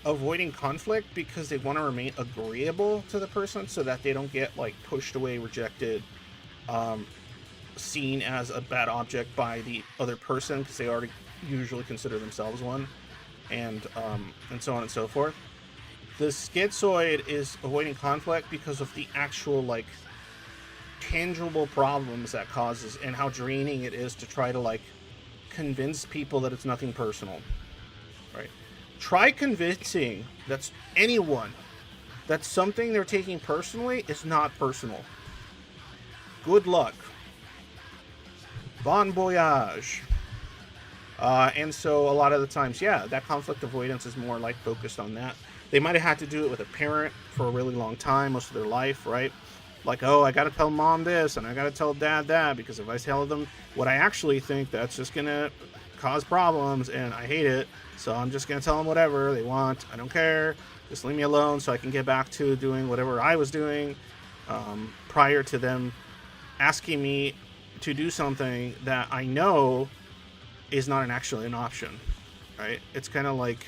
avoiding conflict because they want to remain agreeable to the person so that they don't get like pushed away, rejected, seen as a bad object by the other person because they already usually consider themselves one, and so on and so forth. The schizoid is avoiding conflict because of the actual like tangible problems that causes and how draining it is to try to like convince people that it's nothing personal, right? Try convincing anyone that something they're taking personally is not personal. Good luck. Bon voyage. And so a lot of the times, yeah, that conflict avoidance is more like focused on that. They might have had to do it with a parent for a really long time, most of their life, right? Like, oh, I got to tell mom this and I got to tell dad that, because if I tell them what I actually think, that's just going to cause problems and I hate it. So I'm just going to tell them whatever they want. I don't care. Just leave me alone so I can get back to doing whatever I was doing prior to them asking me to do something that I know is not actually an option, right? It's kind of like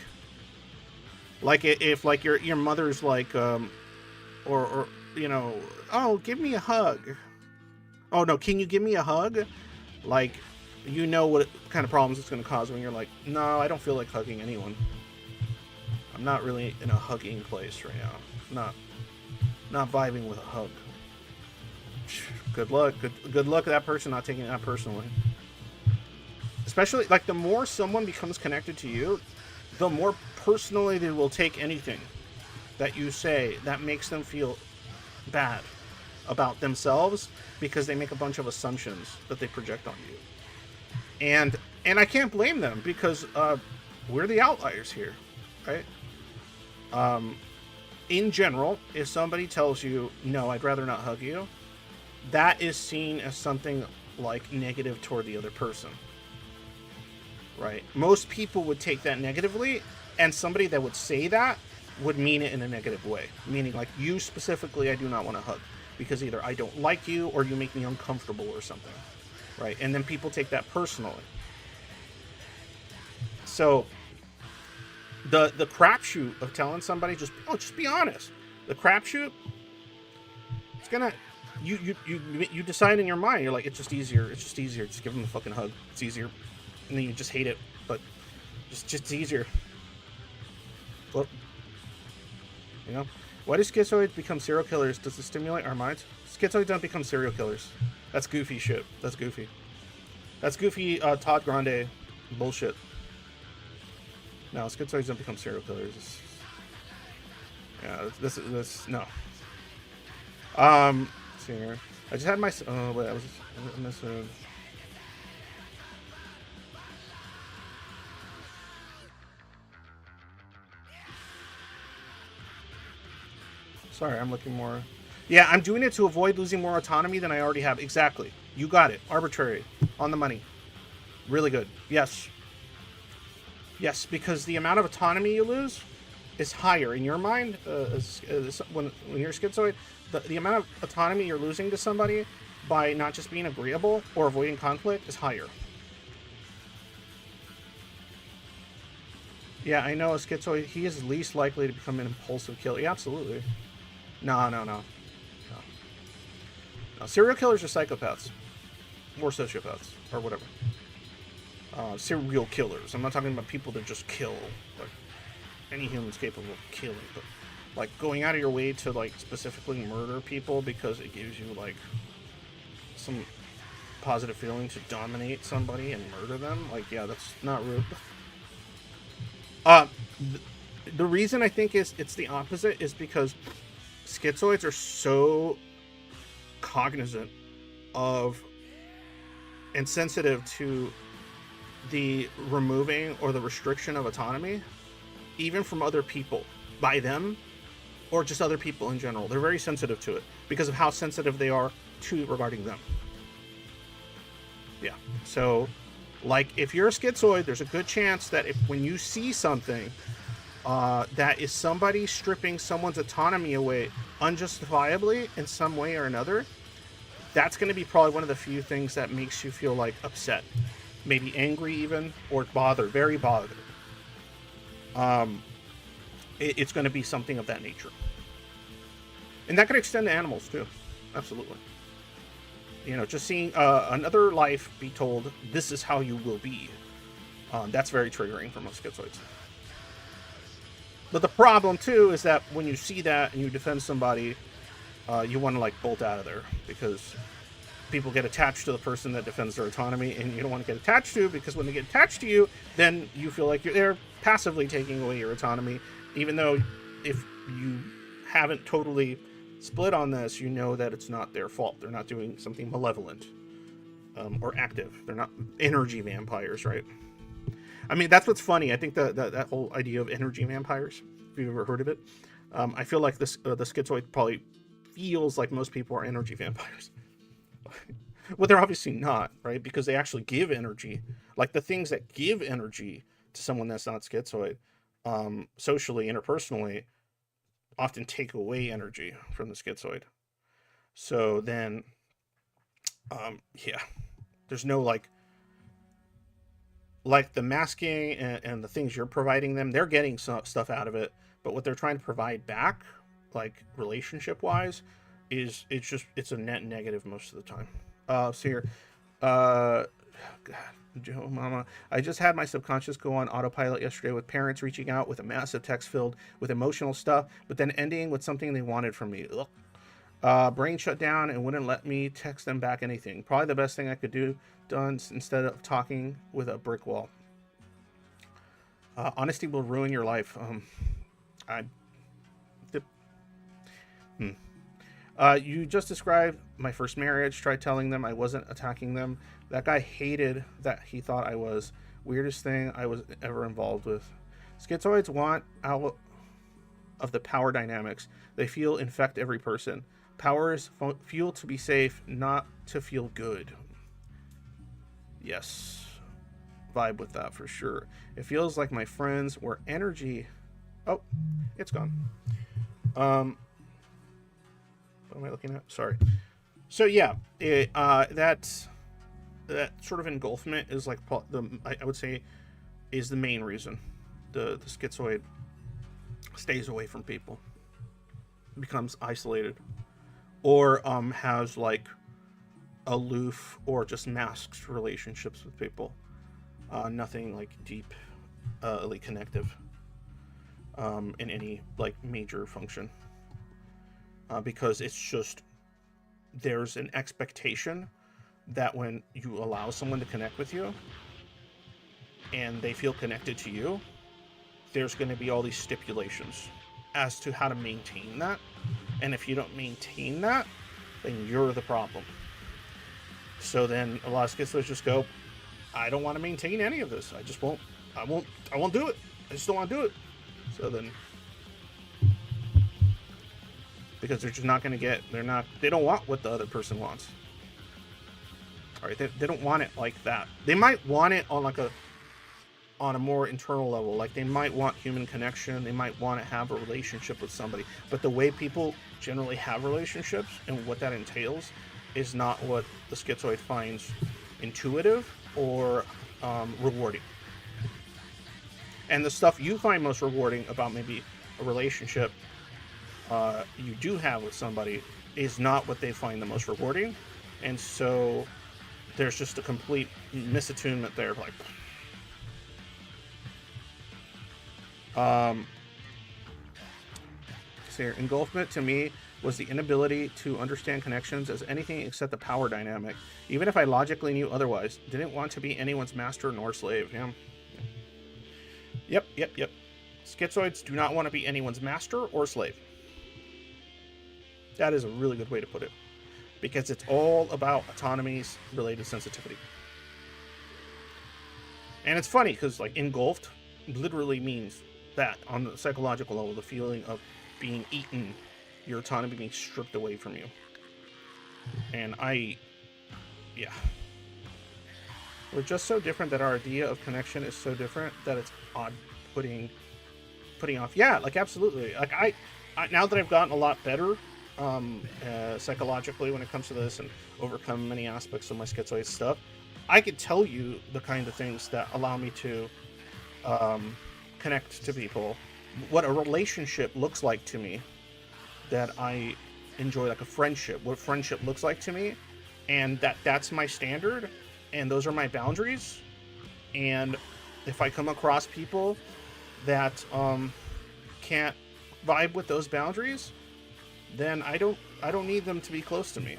if like your mother's like, or you know, oh, give me a hug. Oh no, can you give me a hug? Like, you know what kind of problems it's going to cause when you're like, no, I don't feel like hugging anyone. I'm not really in a hugging place right now. Not vibing with a hug. Good luck. Good luck to that person not taking it that personally. Especially, like, the more someone becomes connected to you, the more personally they will take anything that you say that makes them feel bad about themselves, because they make a bunch of assumptions that they project on you. And I can't blame them, because we're the outliers here. right? In general, if somebody tells you, no, I'd rather not hug you, that is seen as something like negative toward the other person, right? Most people would take that negatively, and somebody that would say that would mean it in a negative way, meaning like, you specifically, I do not want to hug because either I don't like you or you make me uncomfortable or something, right? And then people take that personally. So the crapshoot of telling somebody just be honest. The crapshoot, it's gonna you decide in your mind. You're like, it's just easier. It's just easier. Just give them a fucking hug. It's easier, and then you just hate it, but just easier. Well, you know, why do schizoids become serial killers? Does it stimulate our minds? Schizoids don't become serial killers. That's goofy shit. That's goofy. That's goofy. Todd Grande bullshit. No, schizoids don't become serial killers. Yeah, this no. Let's see here. I just had my. Oh wait, I was missing. Sorry, I'm looking more. Yeah, I'm doing it to avoid losing more autonomy than I already have. Exactly. You got it. Arbitrary. On the money. Really good. Yes. Yes, because the amount of autonomy you lose is higher in your mind. When you're schizoid, the amount of autonomy you're losing to somebody by not just being agreeable or avoiding conflict is higher. Yeah, I know a schizoid, he is least likely to become an impulsive killer. Yeah, absolutely. No. Serial killers are psychopaths. Or sociopaths. Or whatever. Serial killers. I'm not talking about people that just kill. Like, any human's capable of killing. But, like, going out of your way to, like, specifically murder people because it gives you, like, some positive feeling to dominate somebody and murder them. Like, yeah, that's not real. The reason I think it's the opposite is because schizoids are so cognizant of and sensitive to the removing or the restriction of autonomy, even from other people, by them, or just other people in general. They're very sensitive to it because of how sensitive they are to regarding them. Yeah. So, like, if you're a schizoid, there's a good chance that when you see something that is somebody stripping someone's autonomy away unjustifiably in some way or another, that's going to be probably one of the few things that makes you feel like upset, maybe angry even, or bothered, very bothered. It's going to be something of that nature. And that could extend to animals too. Absolutely. You know, just seeing another life be told, this is how you will be. That's very triggering for most schizoids. But the problem too is that when you see that and you defend somebody, you want to like bolt out of there because people get attached to the person that defends their autonomy, and you don't want to get attached to, because when they get attached to you, then you feel like they're passively taking away your autonomy, even though if you haven't totally split on this, you know that it's not their fault. They're not doing something malevolent or active. They're not energy vampires, right? I mean, that's what's funny. I think that whole idea of energy vampires, if you've ever heard of it, I feel like the schizoid probably feels like most people are energy vampires. Well, they're obviously not, right? Because they actually give energy. Like the things that give energy to someone that's not schizoid, socially, interpersonally, often take away energy from the schizoid. So then, yeah, there's no like the masking and the things you're providing them, they're getting some stuff out of it, but what they're trying to provide back, like relationship wise, it's a net negative most of the time. So here, God, Joe Mama, I just had my subconscious go on autopilot yesterday with parents reaching out with a massive text filled with emotional stuff, but then ending with something they wanted from me. Brain shut down and wouldn't let me text them back anything. Probably the best thing I could do done instead of talking with a brick wall. Honesty will ruin your life. You just described my first marriage. Tried telling them I wasn't attacking them. That guy hated that he thought I was. Weirdest thing I was ever involved with. Schizoids want out of the power dynamics they feel infect every person. Powers feel to be safe, not to feel good. Yes. Vibe with that for sure. It feels like my friends were energy. Oh, it's gone. What am I looking at? Sorry. So yeah, that sort of engulfment is like I would say is the main reason the schizoid stays away from people, becomes isolated, or has like aloof or just masked relationships with people. Nothing like deep, like connective, in any like major function, because it's just there's an expectation that when you allow someone to connect with you and they feel connected to you, there's going to be all these stipulations as to how to maintain that. And if you don't maintain that, then you're the problem. So then a lot of schizoids just go, I don't want to maintain any of this. I won't do it. I just don't want to do it. So then, because they're just not going to they don't want what the other person wants. All right. They don't want it like that. They might want it on a more internal level. Like they might want human connection. They might want to have a relationship with somebody, but the way people generally have relationships and what that entails is not what the schizoid finds intuitive or rewarding. And the stuff you find most rewarding about maybe a relationship you do have with somebody is not what they find the most rewarding. And so there's just a complete misattunement there. Like, engulfment to me was the inability to understand connections as anything except the power dynamic, even if I logically knew otherwise. Didn't want to be anyone's master nor slave. Yeah. Yep. Schizoids do not want to be anyone's master or slave. That is a really good way to put it, because it's all about autonomy's related sensitivity. And it's funny because like engulfed literally means that on the psychological level, the feeling of being eaten, your autonomy being stripped away from you. And we're just so different that our idea of connection is so different that it's odd putting off. Yeah, like absolutely. Like I now that I've gotten a lot better psychologically when it comes to this and overcome many aspects of my schizoid stuff, I could tell you the kind of things that allow me to connect to people, what a relationship looks like to me, that I enjoy, like a friendship, what friendship looks like to me, and that's my standard, and those are my boundaries. And if I come across people that can't vibe with those boundaries, then I don't need them to be close to me.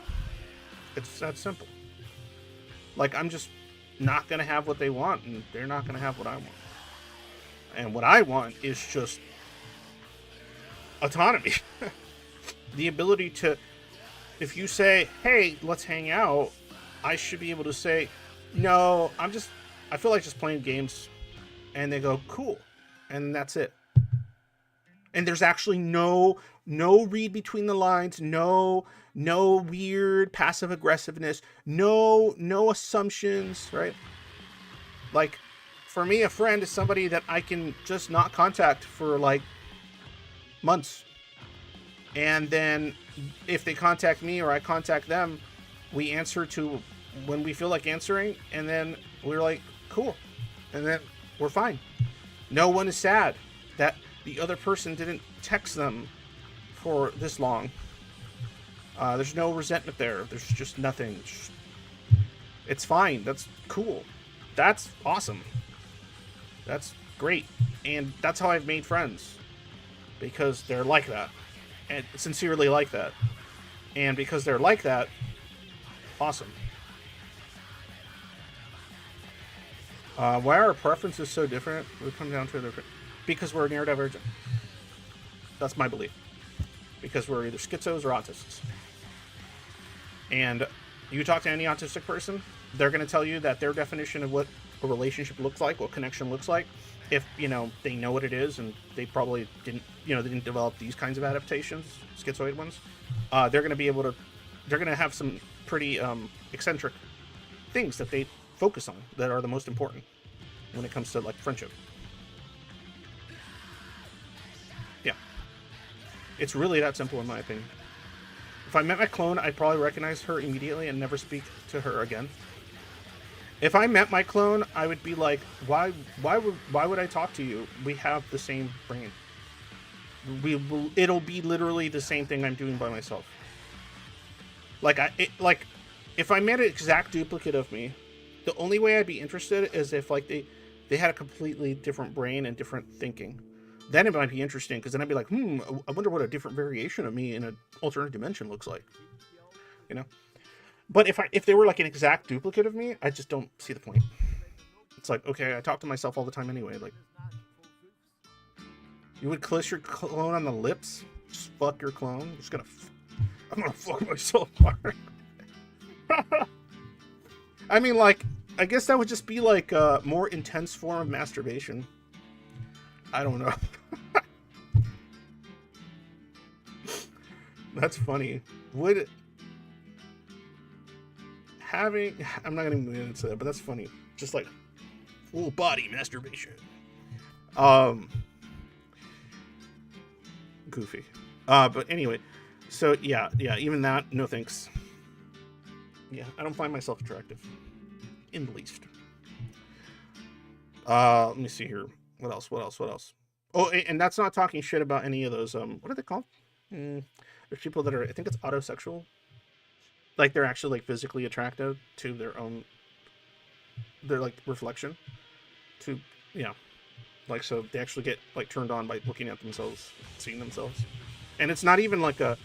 It's that simple. Like, I'm just not gonna have what they want, and they're not gonna have what I want. And what I want is just autonomy. The ability to, if you say, hey, let's hang out, I should be able to say, no, I feel like just playing games. And they go, cool. And that's it. And there's actually no read between the lines, no weird passive aggressiveness, no assumptions, right? Like, for me, a friend is somebody that I can just not contact for like months. And then if they contact me or I contact them, we answer to when we feel like answering, and then we're like, cool. And then we're fine. No one is sad that the other person didn't text them for this long. There's no resentment there. There's just nothing. It's fine. That's cool. That's awesome. That's great. And that's how I've made friends. Because they're like that. And sincerely like that. And because they're like that, awesome. Why are our preferences so different? We come down to a different... Because we're neurodivergent. That's my belief. Because we're either schizos or autists. And you talk to any autistic person, they're going to tell you that their definition of what a relationship looks like, what connection looks like, if they know what it is, and they probably didn't, they didn't develop these kinds of adaptations, schizoid ones, they're going to be able to, they're going to have some pretty eccentric things that they focus on that are the most important when it comes to like friendship. Yeah, it's really that simple in my opinion. If I met my clone, I'd probably recognize her immediately and never speak to her again. If I met my clone, I would be like, why would I talk to you? We have the same brain. It'll be literally the same thing I'm doing by myself. Like if I met an exact duplicate of me, the only way I'd be interested is if like they had a completely different brain and different thinking. Then it might be interesting, because then I'd be like, I wonder what a different variation of me in an alternate dimension looks like. But if they were like an exact duplicate of me, I just don't see the point. It's like, okay, I talk to myself all the time anyway. Like, you would kiss your clone on the lips? Just fuck your clone? I'm gonna fuck myself hard. I mean, like, I guess that would just be like a more intense form of masturbation. I don't know. That's funny. I'm not gonna get into that, but that's funny. Just like full body masturbation. Goofy. But anyway, so yeah, even that, no thanks. Yeah, I don't find myself attractive in the least. Let me see here. What else? Oh, and that's not talking shit about any of those. What are they called? There's people that are, I think it's autosexual. Like, they're actually like physically attracted to their like reflection. Like, so they actually get like turned on by looking at themselves, seeing themselves, and it's not even like a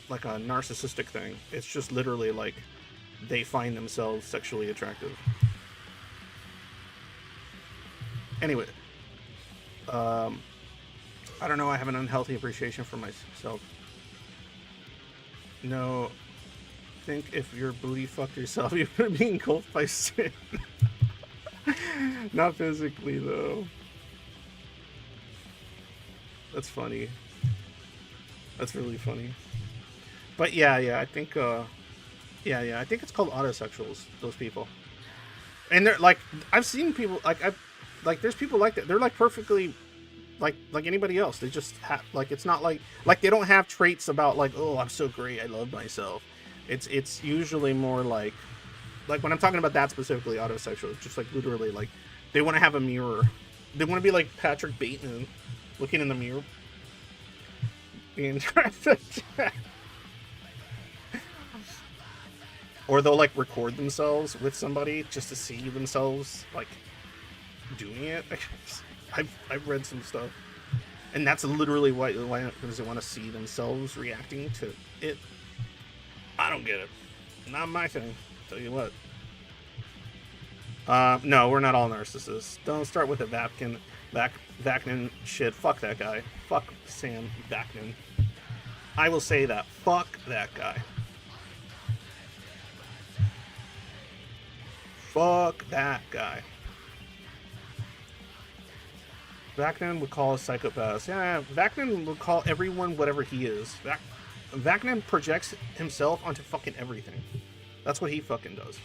narcissistic thing. It's just literally like they find themselves sexually attractive. Anyway, I don't know. I have an unhealthy appreciation for myself. No, think if your booty fucked yourself, you would be engulfed by sin. Not physically, though. That's funny. That's really funny. But yeah, I think, I think it's called autosexuals, those people. And they're like, I've seen people, there's people like that. They're like perfectly, like anybody else. They just have, like, it's not like they don't have traits about like, oh, I'm so great, I love myself. It's usually more like when I'm talking about that specifically, autosexual, it's just like literally like they want to have a mirror. They want to be like Patrick Bateman, looking in the mirror. Or they'll like record themselves with somebody just to see themselves like doing it. I've read some stuff, and that's literally why because they want to see themselves reacting to it. I don't get it. Not my thing. Tell you what. No, we're not all narcissists. Don't start with the Vaknin shit. Fuck that guy. Fuck Sam Vaknin. I will say that. Fuck that guy. Fuck that guy. Vaknin would call us psychopaths. Yeah, Vaknin would call everyone whatever he is. Vaknin projects himself onto fucking everything. That's what he fucking does.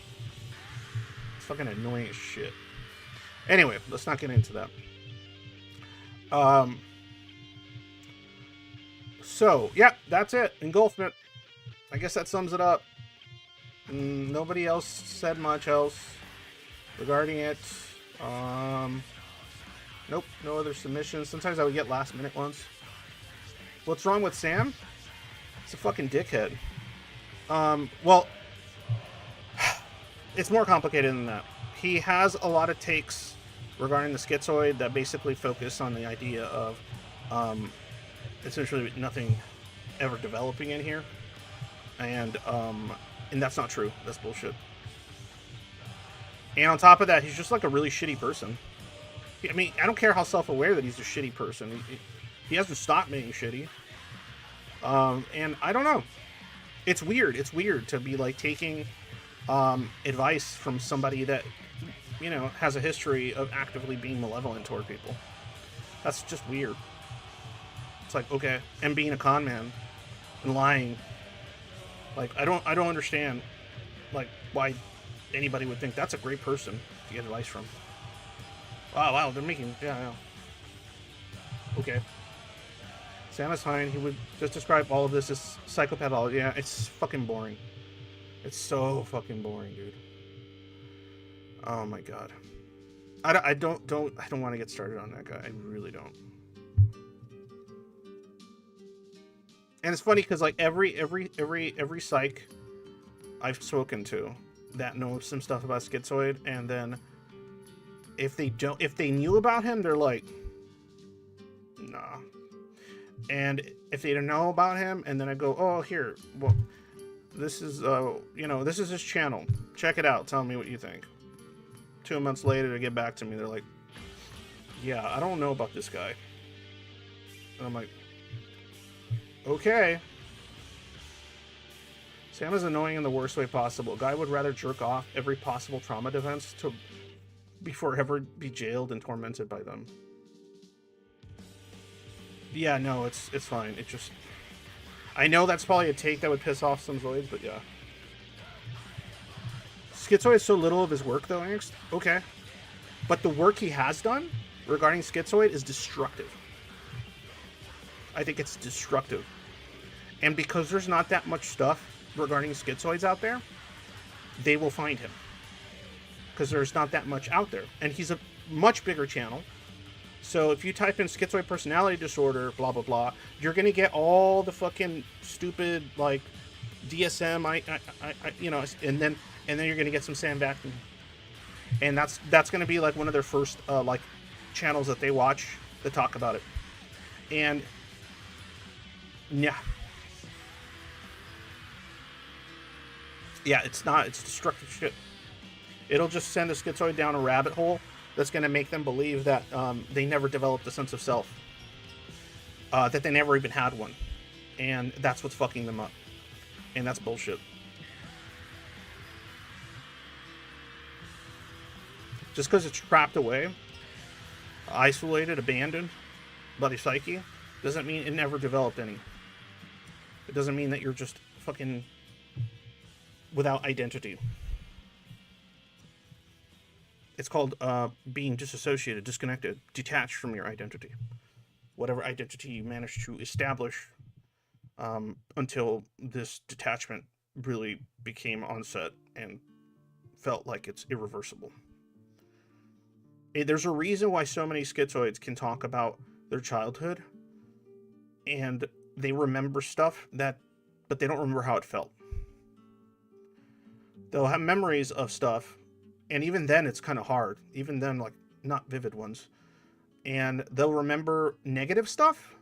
It's fucking annoying as shit. Anyway, let's not get into that. So, yeah, that's it. Engulfment. I guess that sums it up. Nobody else said much else regarding it. Nope, no other submissions. Sometimes I would get last minute ones. What's wrong with Sam? It's a fucking dickhead. Well, it's more complicated than that. He has a lot of takes regarding the schizoid that basically focus on the idea of essentially nothing ever developing in here. And that's not true. That's bullshit. And on top of that, he's just like a really shitty person. I mean, I don't care how self-aware that he's a shitty person. He hasn't stopped being shitty. And I don't know. It's weird. It's weird to be like taking advice from somebody that you know, has a history of actively being malevolent toward people. That's just weird. It's like, okay, and being a con man and lying. Like, I don't understand, like, why anybody would think that's a great person to get advice from. Wow, they're making, yeah. Okay. Santa's fine. He would just describe all of this as psychopathology. Yeah, it's fucking boring. It's so fucking boring, dude. Oh my god. I don't want to get started on that guy. I really don't. And it's funny because like every psych I've spoken to that knows some stuff about Schizoid, and then if they knew about him, they're like, nah. And if they don't know about him, and then I go, oh, here, well, this is this is his channel. Check it out. Tell me what you think. 2 months later, they get back to me. They're like, yeah, I don't know about this guy. And I'm like, okay. Sam is annoying in the worst way possible. Guy would rather jerk off every possible trauma defense before ever be jailed and tormented by them. Yeah, no, it's fine. It just, I know that's probably a take that would piss off some Zoids, but yeah. Schizoid is so little of his work, though, Angst. Okay. But the work he has done regarding Schizoid is destructive. I think it's destructive. And because there's not that much stuff regarding Schizoids out there, they will find him. Because there's not that much out there. And he's a much bigger channel. So if you type in schizoid personality disorder, blah, blah, blah, you're going to get all the fucking stupid, like, DSM, and then you're going to get some Sam Vaknin. And that's going to be, like, one of their first, like, channels that they watch that talk about it. And, yeah. Yeah, it's destructive shit. It'll just send a schizoid down a rabbit hole that's going to make them believe that they never developed a sense of self. That they never even had one. And that's what's fucking them up. And that's bullshit. Just because it's trapped away, isolated, abandoned by the psyche, doesn't mean it never developed any. It doesn't mean that you're just fucking without identity. It's called being disassociated, disconnected, detached from your identity. Whatever identity you manage to establish until this detachment really became onset and felt like it's irreversible. There's a reason why so many schizoids can talk about their childhood and they remember stuff but they don't remember how it felt. They'll have memories of stuff, and even then it's kind of hard. Even then, like, not vivid ones. And they'll remember negative stuff,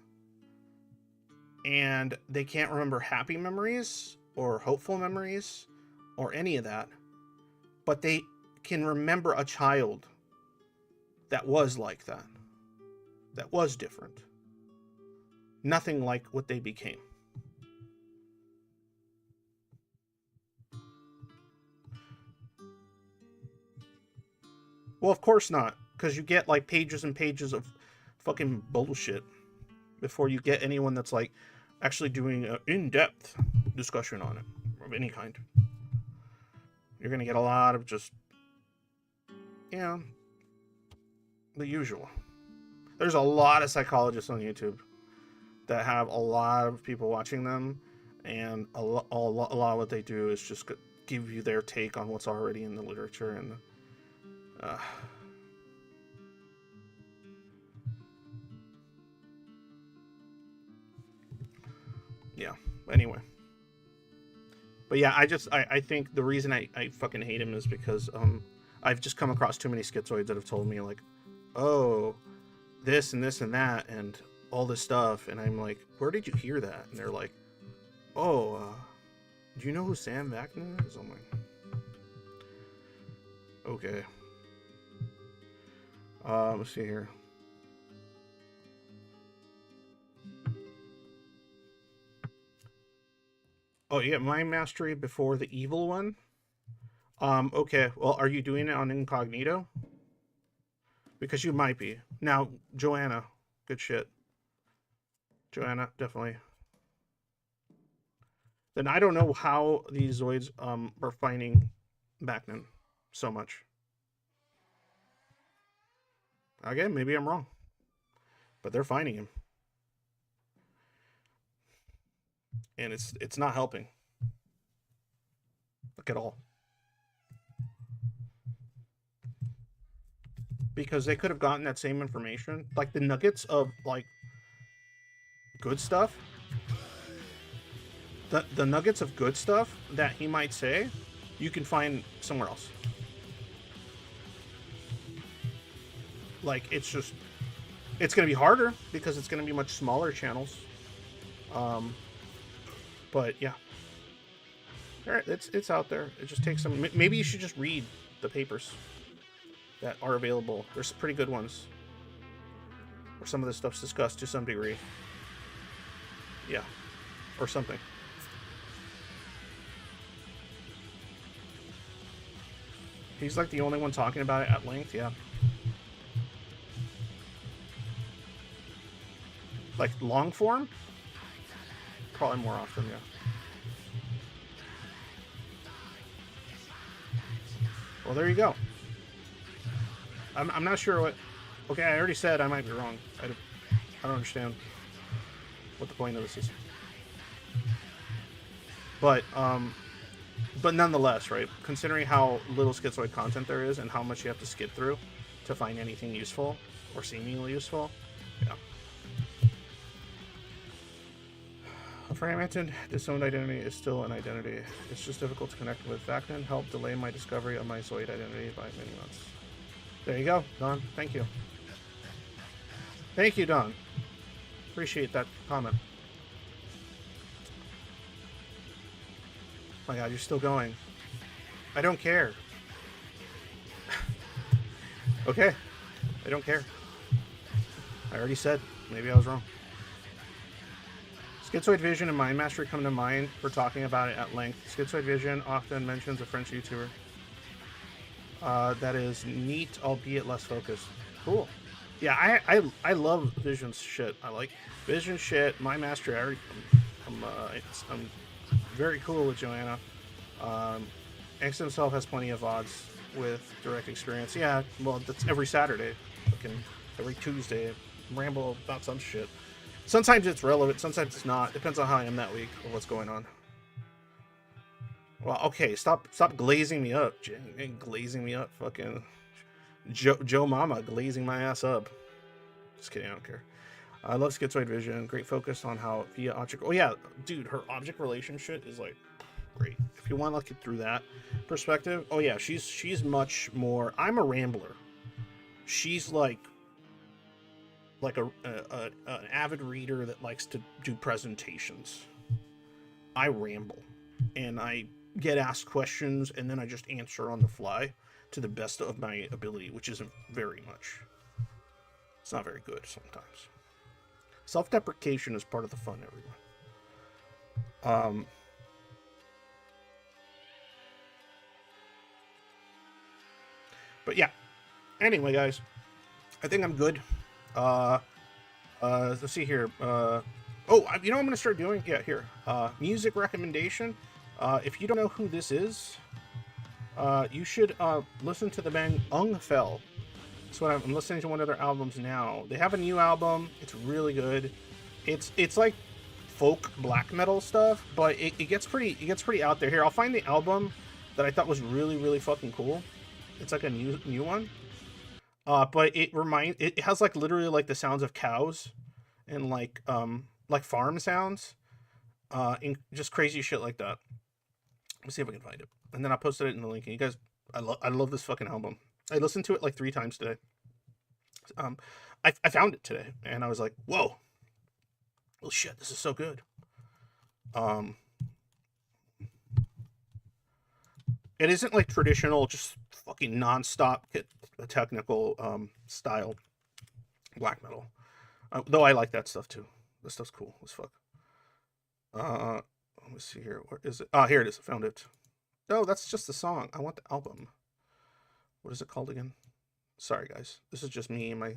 and they can't remember happy memories or hopeful memories or any of that. But they can remember a child that was like that. That was different. Nothing like what they became. Well, of course not, because you get like pages and pages of fucking bullshit before you get anyone that's like actually doing an in-depth discussion on it of any kind. You're gonna get a lot of just, the usual. There's a lot of psychologists on YouTube that have a lot of people watching them, and a lot of what they do is just give you their take on what's already in the literature and. Yeah. Anyway. But yeah, I think the reason I fucking hate him is because I've just come across too many schizoids that have told me like, oh, this and this and that and all this stuff, and I'm like, where did you hear that? And they're like, oh, do you know who Sam Vaknin is? I'm like, okay. Let's see here. Oh, yeah, Mind Mastery before the evil one. Okay. Well, are you doing it on incognito? Because you might be. Now, Joanna, good shit. Joanna, definitely. Then I don't know how these Zoids are finding Backman so much. Again, maybe I'm wrong, but they're finding him, and it's not helping. Look at all. Because they could have gotten that same information, like the nuggets of like good stuff, the nuggets of good stuff that he might say, you can find somewhere else. Like it's going to be harder because it's going to be much smaller channels. But yeah, all right, it's out there. It just takes some. Maybe you should just read the papers that are available. There's some pretty good ones where some of this stuff's discussed to some degree. Yeah, or something. He's like the only one talking about it at length. Yeah. Like long form? Probably more often, yeah. Well, there you go. I'm not sure what... Okay, I already said I might be wrong. I don't understand what the point of this is. But nonetheless, right? Considering how little schizoid content there is and how much you have to skip through to find anything useful or seemingly useful, yeah. A fragmented, disowned identity is still an identity. It's just difficult to connect with. Vacnan helped delay my discovery of my Zoid identity by many months. There you go, Don. Thank you. Thank you, Don. Appreciate that comment. Oh my god, you're still going. I don't care. Okay. I don't care. I already said. Maybe I was wrong. Schizoid Vision and Mind Mastery come to mind for talking about it at length. Schizoid Vision often mentions a French YouTuber. That is neat, albeit less focused. Cool. Yeah, I love Vision's shit. I like Vision shit. Mind Mastery. I'm very cool with Joanna. X himself has plenty of VODs with direct experience. Yeah, well, that's every Saturday. Fucking every Tuesday. Ramble about some shit. Sometimes it's relevant, sometimes it's not. Depends on how I am that week or what's going on. Well, okay, stop glazing me up, Jen. Glazing me up, fucking Joe Mama glazing my ass up. Just kidding, I don't care. I love Schizoid Vision. Great focus on how via object. Oh yeah, dude, her object relationship is like great. If you want to look through that perspective, oh yeah, she's much more. I'm a rambler. She's like an avid reader that likes to do presentations. I ramble, and I get asked questions, and then I just answer on the fly to the best of my ability, which isn't very much. It's not very good sometimes. Self-deprecation is part of the fun, everyone. But yeah. Anyway, guys, I think I'm good. Let's see here. Oh, you know what I'm going to start doing? Yeah, here. Music recommendation. If you don't know who this is, you should listen to the band Engulfed. That's what I'm listening to one of their albums now. They have a new album. It's really good. It's like folk black metal stuff, but it gets pretty out there. Here, I'll find the album that I thought was really, really fucking cool. It's like a new one. But it has like literally like the sounds of cows and like farm sounds, and just crazy shit like that. Let's see if I can find it, and then I'll post it in the link. And you guys, I love this fucking album. I listened to it like 3 times today. I found it today, and I was like, whoa, well shit, this is so good. It isn't like traditional, just fucking nonstop technical style black metal. Though I like that stuff too. This stuff's cool as fuck. Let me see here. Where is it? Ah, here it is. I found it. No, that's just the song. I want the album. What is it called again? Sorry, guys. This is just me and my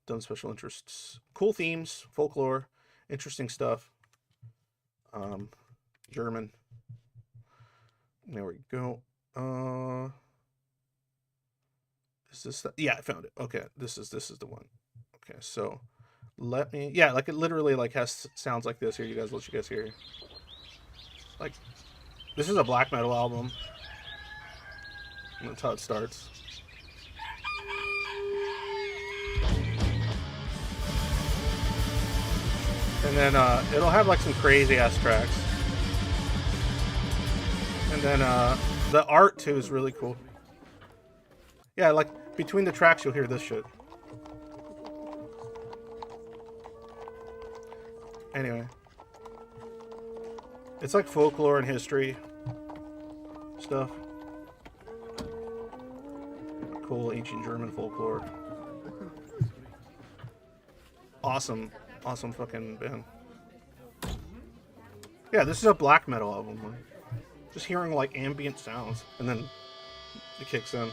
dumb special interests. Cool themes, folklore, interesting stuff. German. There we go. Is this the, yeah, I found it. Okay, this is the one. Okay, so let me, yeah, like it literally like has sounds like this. Here, you guys, let you guys hear. Like, this is a black metal album. And that's how it starts. And then it'll have like some crazy ass tracks. And then the art too is really cool. Yeah, like between the tracks you'll hear this shit. Anyway. It's like folklore and history stuff. Cool ancient German folklore. Awesome. Awesome fucking band. Yeah, this is a black metal album. Just hearing like ambient sounds, and then it kicks in.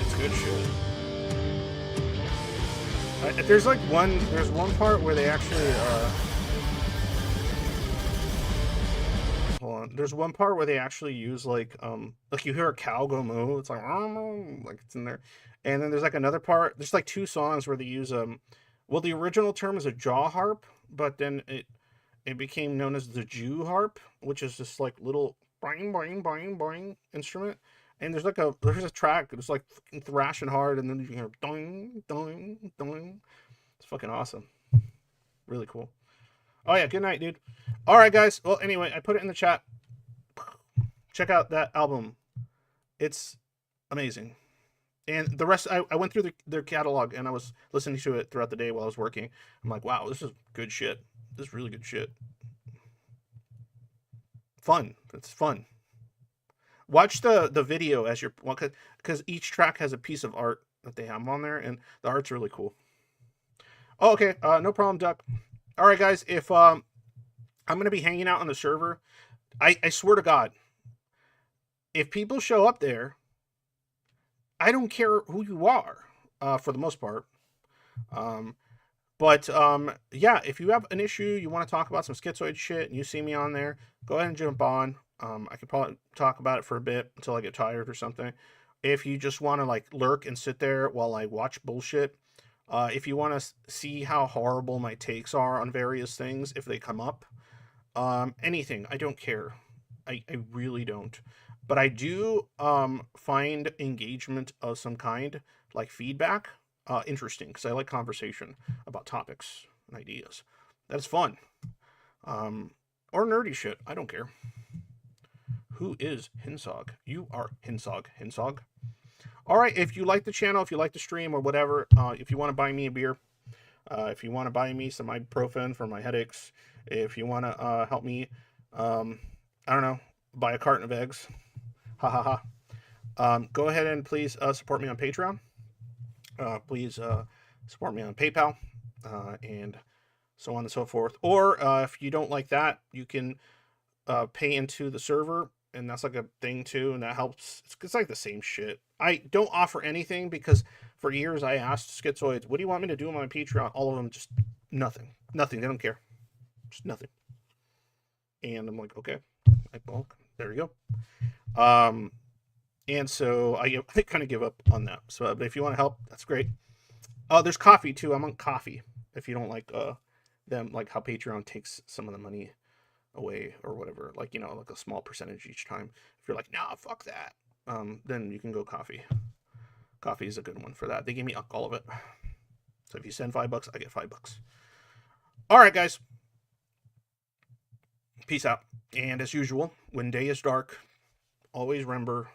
It's good shit. There's one part where they actually hold on. There's one part where they actually use like you hear a cow go moo. It's like it's in there, and then there's like another part. There's like two songs where they use well, the original term is a jaw harp, but then it became known as the Jew harp, which is this like little boing boing boing boing instrument. And there's a track that's like fucking thrashing hard, and then you hear doing doing doing. It's fucking awesome. Really cool. Oh yeah, good night, dude. All right, guys. Well, anyway, I put it in the chat. Check out that album. It's amazing. And the rest, I went through their catalog, and I was listening to it throughout the day while I was working. I'm like, wow, this is good shit. This is really good shit. Fun. It's fun. Watch the video as you're, because each track has a piece of art that they have on there, and the art's really cool. Oh, okay. No problem, Duck. All right, guys. If I'm gonna be hanging out on the server, I swear to God, if people show up there, I don't care who you are, for the most part. But yeah, if you have an issue, you want to talk about some schizoid shit, and you see me on there, go ahead and jump on. I could probably talk about it for a bit until I get tired or something. If you just want to like lurk and sit there while I watch bullshit, if you want to see how horrible my takes are on various things, if they come up, anything, I don't care. I really don't. But I do find engagement of some kind, like feedback, interesting, because I like conversation about topics and ideas. That's fun. Or nerdy shit. I don't care. Who is Hinsog? You are Hinsog. Hinsog. All right, if you like the channel, if you like the stream or whatever, if you want to buy me a beer, if you want to buy me some ibuprofen for my headaches, if you want to help me, I don't know, buy a carton of eggs, ha ha ha. Go ahead and please support me on Patreon. Please support me on PayPal, and so on and so forth. Or if you don't like that, you can pay into the server, and that's like a thing too, and that helps. It's like the same shit. I don't offer anything because for years I asked Schizoids, what do you want me to do on my Patreon? All of them just nothing. Nothing. They don't care. Just nothing. And I'm like, okay. Well, there you go. And so I kind of give up on that. So, but if you want to help, that's great. There's coffee too. I'm on coffee. If you don't like them, like how Patreon takes some of the money away or whatever, like, you know, like a small percentage each time. If you're like, nah, fuck that, then you can go coffee. Coffee is a good one for that. They gave me all of it. So if you send $5, I get $5. All right, guys. Peace out. And as usual, when day is dark, always remember